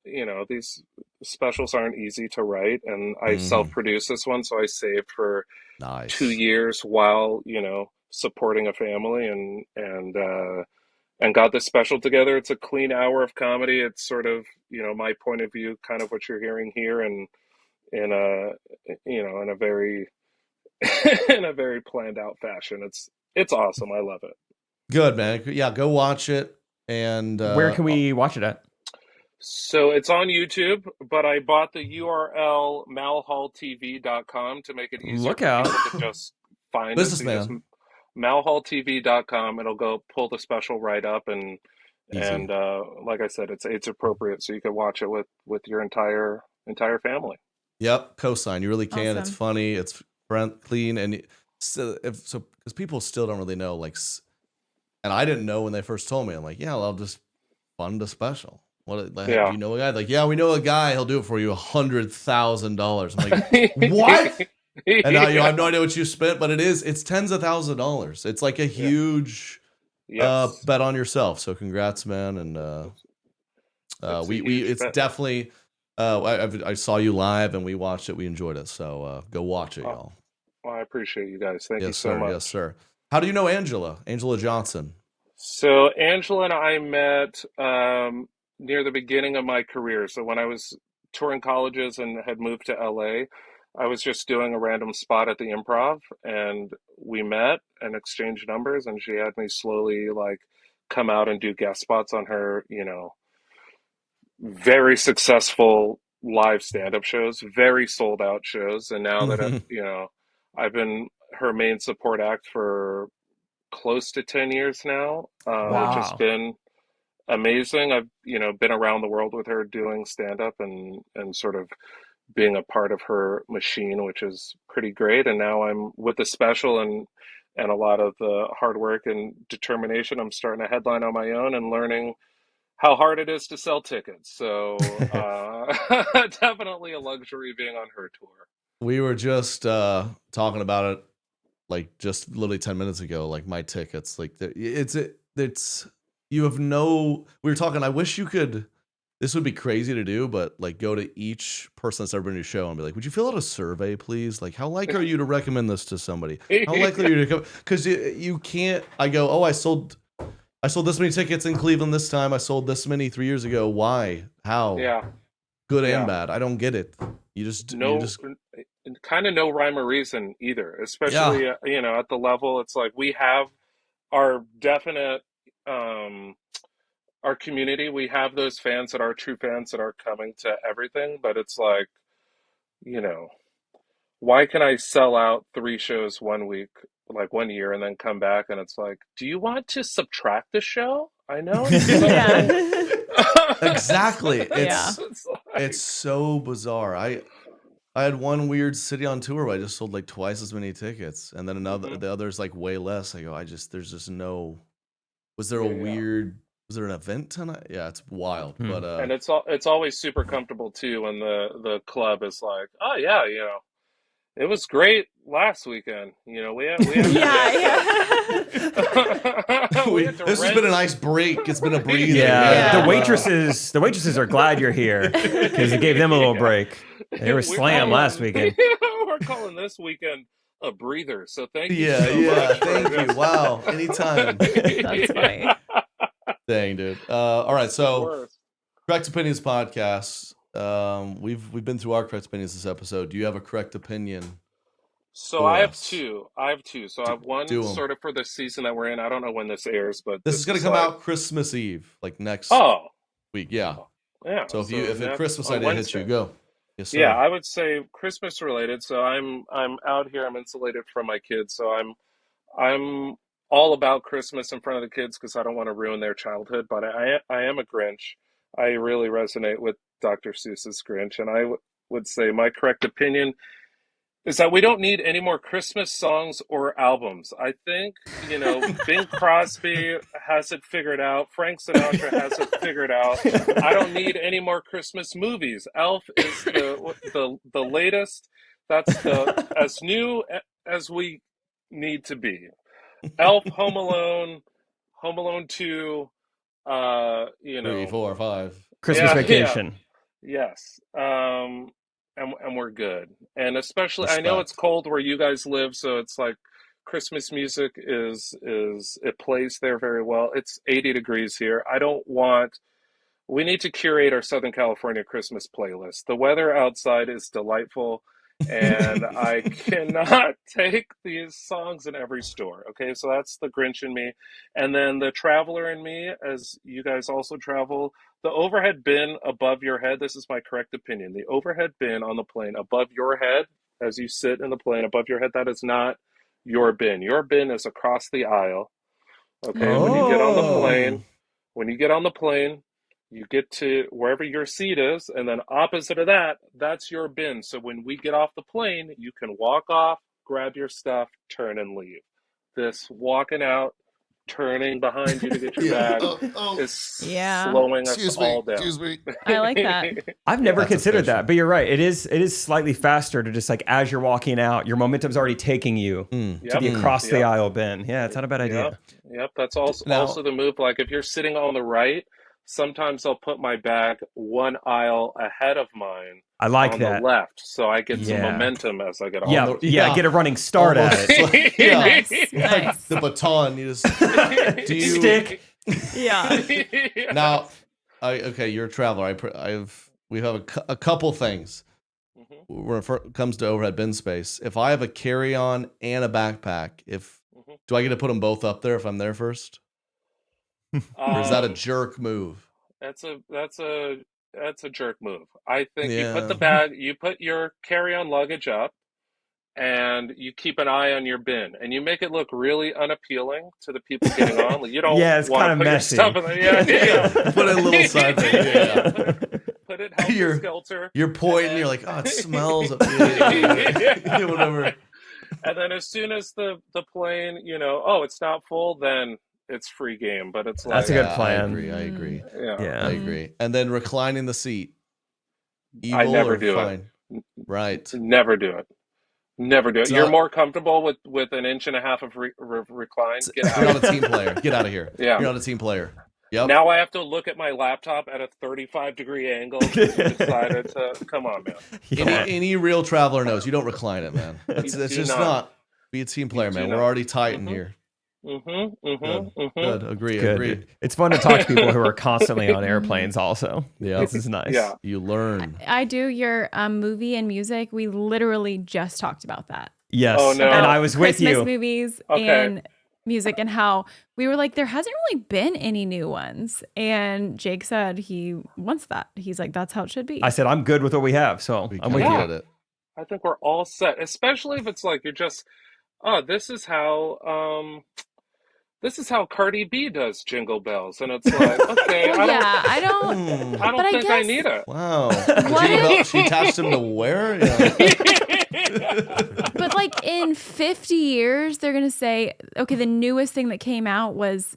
these specials aren't easy to write, and I Mhm. self-produced this one, so I saved for Nice. 2 years while, supporting a family, and got this special together. It's a clean hour of comedy. It's sort of, my point of view, kind of what you're hearing here, and in a very in a very planned out fashion. It's awesome. I love it. Good, man. Yeah, go watch it. And Where can we watch it at? So it's on YouTube, but I bought the URL malhalltv.com to make it easier Look for out. people to just find it. So you just Businessman. malhalltv.com. It'll go pull the special right up, and Easy. like I said, it's appropriate, so you can watch it with your entire family. Yep, cosign. You really can. It's Awesome. funny. It's clean, and because people still don't really know. And I didn't know when they first told me. I'm like, yeah, well, I'll just fund a special. What? Yeah. Do you know a guy? Like, yeah, we know a guy. He'll do it for you $100,000. I'm like, what? And now I have no Yeah. idea what you spent, but it's tens of thousands of dollars. It's like a Yeah. huge Yes. bet on yourself. So congrats, man. And It's a we huge it's bet. definitely I saw you live and we watched it. We enjoyed it. So go watch it, Oh, y'all. well, I appreciate you guys. Thank you Yes, so sir. Yes, much. sir. How do you know Angela? Angela Johnson. So Angela and I met near the beginning of my career. So when I was touring colleges and had moved to LA, I was just doing a random spot at the Improv, and we met and exchanged numbers, and she had me slowly like come out and do guest spots on her, very successful live stand-up shows, very sold out shows. And now that I've been her main support act for close to 10 years now, which has Wow. been amazing. I've, been around the world with her doing stand-up and sort of being a part of her machine, which is pretty great. And now I'm with the special and a lot of the hard work and determination. I'm starting to headline on my own and learning how hard it is to sell tickets. So definitely a luxury being on her tour. We were just talking about it like just literally 10 minutes ago, like my tickets, like it's you have no we were talking, I wish you could, this would be crazy to do, but like go to each person that's ever been to your show and be like, would you fill out a survey, please? Like, how likely are you to recommend this to somebody? How likely are you to come? Because you can't. I go, oh, I sold this many tickets in Cleveland this time. I sold this many 3 years ago. Why? How? Yeah, Good and yeah. bad. I don't get it. You No, just kind of no rhyme or reason either, yeah. especially, at the level. It's like we have our definite, our community. We have those fans that are true fans that are coming to everything, but it's like, you know, why can I sell out 3 shows one week, like one year, and then come back and it's like, do you want to subtract the show? I know it's Yeah. so Exactly. Yeah. it's It's so bizarre. I had one weird city on tour where I just sold like twice as many tickets, and then Mhm. the others like way less. I go, there's just no. Was there a Yeah. weird? Was there an event tonight? Yeah, it's wild. Hmm. But And it's always super comfortable too when the club is like, oh yeah, it was great last weekend. We had to Yeah, we had to this has rent. been a nice break. It's been a breather. Yeah, Yeah. the waitresses are glad you're here because it gave them a little break. They were slammed last weekend. We're calling this weekend a breather. So thank you Yeah, so yeah. much for Thank you. just Wow. Anytime. That's funny. Dang, dude. All right. Of So, course. Correct Opinions podcast. We've been through our correct opinions this episode. Do you have a correct opinion So for I have us? two. I have two. So I Do, have one do them. sort of for the season that we're in. I don't know when this airs, but This is this gonna is come like, out Christmas Eve, like next oh, week. Yeah. yeah. So So if a next Christmas on idea hits you, Wednesday. go. Yes, Yeah, sir. I would say Christmas related. So I'm out here. I'm insulated from my kids. So I'm all about Christmas in front of the kids because I don't want to ruin their childhood. But I am a Grinch. I really resonate with Dr. Seuss's Grinch, and would say my correct opinion is that we don't need any more Christmas songs or albums. I think, Bing Crosby has it figured out. Frank Sinatra has it figured out. I don't need any more Christmas movies. Elf is the latest. That's the as new as we need to be. Elf, Home Alone 2, 3, 4, 5. Christmas yeah, yeah. vacation. Yes. And we're good. And especially I know it's Respect. cold where you guys live, so it's like Christmas music is it plays there very well. It's 80 degrees here. We need to curate our Southern California Christmas playlist. The weather outside is delightful, and I cannot take these songs in every store. Okay, so that's the Grinch in me. And then the traveler in me, as you guys also travel, the overhead bin above your head, this is my correct opinion. The overhead bin on the plane above your head, as you sit in the plane above your head, that is not your bin. Your bin is across the aisle. Okay, when you get on the Oh. plane, when you get on the plane, you get to wherever your seat is, and then opposite of that, that's your bin. So when we get off the plane, you can walk off, grab your stuff, turn and leave. This walking out turning behind you to get your bag is Yeah. slowing us all down. Excuse me. I like that. I've never That's considered official. that, but you're right. It is slightly faster to just like as you're walking out, your momentum's already taking you to the across the aisle bin. Yeah, it's not a bad idea. Yep. That's also Now- also the move. Like if you're sitting on the right, sometimes I'll put my bag one aisle ahead of mine. I like on that. the left, so I get some Yeah. momentum as I get on. Yeah, Yeah. get a running start Almost at it. like- yeah. Nice. Like Nice. the baton. You just do you Stick. Yeah. now? Okay, you're a traveler. We have a couple things Mhm, when it comes to overhead bin space. If I have a carry-on and a backpack, mhm. do I get to put them both up there if I'm there first, or is that a jerk move? That's a jerk move. I think Yeah. you put your carry-on luggage up, and you keep an eye on your bin, and you make it look really unappealing to the people getting on. Like, you don't Yeah, it's want kinda to put your messy. stuff in there. Yeah. Put a little side thing. Yeah. Put it helter You're- skelter. You're pointing. You're like, oh, it smells. Whatever. And then as soon as the plane, it's not full, then it's free game. But it's like, That's a good Yeah, plan. I agree. yeah. Yeah. I agree. And then reclining the seat. Evil I never or do it. fine? Right. Never do it. Never do it. It's You're not- more comfortable with an inch and a half of recline. Get You're out. not a team player. Get out of here. Yeah. You're not a team player. Yep. Now I have to look at my laptop at a 35-degree angle because you decided to. Come on, man. Yeah. Any real traveler knows you don't recline it, man. That's do just not. not. Be a team player, do man. not. We're already tight in Mhm. here. Mm-hmm. Good. Agree. Good. Agreed. It's fun to talk to people who are constantly on airplanes also. Yeah. This is nice. Yeah. You learn. I do your movie and music. We literally just talked about that. Yes. Oh, no. And I was with Christmas you. movies Okay. and music, and how we were like, there hasn't really been any new ones. And Jake said he wants that. He's like, that's how it should be. I said I'm good with what we have, so We I'm with kinda you. get it. I think we're all set, especially if it's like you're just, this is how Cardi B does Jingle Bells, and it's like, okay, Well, yeah, I don't. Hmm. I don't But I think I guess- need it. Wow. What if- She attached him to where? Yeah. But like in 50 years, they're gonna say, okay, the newest thing that came out was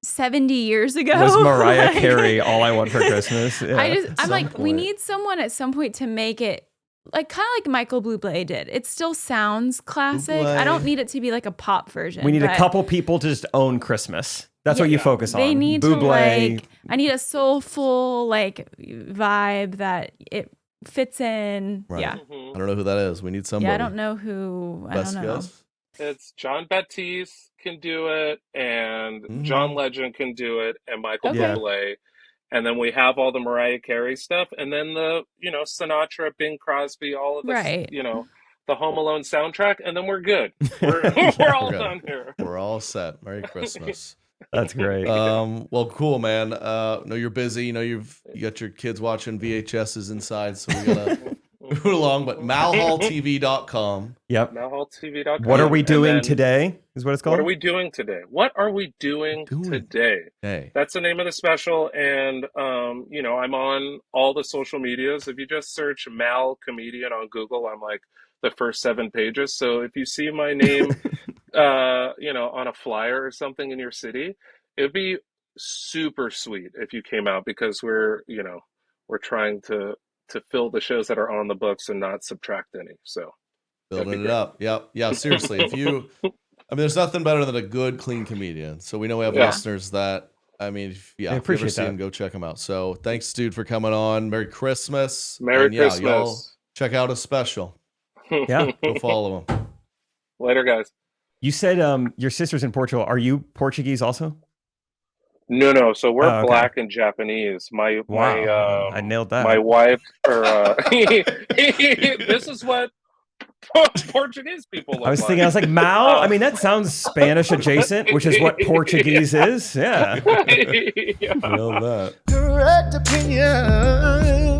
70 years ago. Was Mariah Like, Carey All I Want for Christmas? Yeah. I'm some like, we point. need someone at some point to make it like kind of like Michael Bublé did. It still sounds classic. I don't Bublé. need it to be like a pop version. We need a but couple people to just own Christmas. That's what you focus on. They need to Bublé. like. I need a soulful like vibe that it fits in. Right. Yeah. Mhm. I don't know who that is. We need somebody. Yeah, I don't know who. Best I don't know. guess? It's John Baptiste can do it, and Mhm. John Legend can do it, and Michael Okay. Bublé. And then we have all the Mariah Carey stuff, and then the Sinatra, Bing Crosby, all of this, Right. the Home Alone soundtrack, and then we're good. We're all good. done here. We're all set. Merry Christmas. That's great. Well, cool, man. Know you're busy. You got your kids watching VHSs inside, so we gotta move along. But malhalltv.com. Yep. NowHallTV.com. What are we And doing then, today? Is what it's called. What are we doing today? What are we doing today? Hey. That's the name of the special, and I'm on all the social medias. If you just search Mal Comedian on Google, I'm like the first 7 pages. So if you see my name, on a flyer or something in your city, it'd be super sweet if you came out, because we're trying to fill the shows that are on the books and not subtract any. So that'd be Building it great. up. Yep. Yeah, seriously. There's nothing better than a good, clean comedian. So we know we have Yeah. listeners that, if you appreciate ever see that. them, go check them out. So thanks, dude, for coming on. Merry Christmas. Merry And y'all Christmas. check out his special. Yeah. Go follow him. Later, guys. You said your sister's in Portugal. Are you Portuguese also? No. So we're Oh, okay. black and Japanese. My I nailed that. my wife, or this is what Portuguese people look I was thinking, I was like, Mao? I mean, that sounds Spanish adjacent, which is what Portuguese is. Yeah. Yeah. Love that. Correct opinion.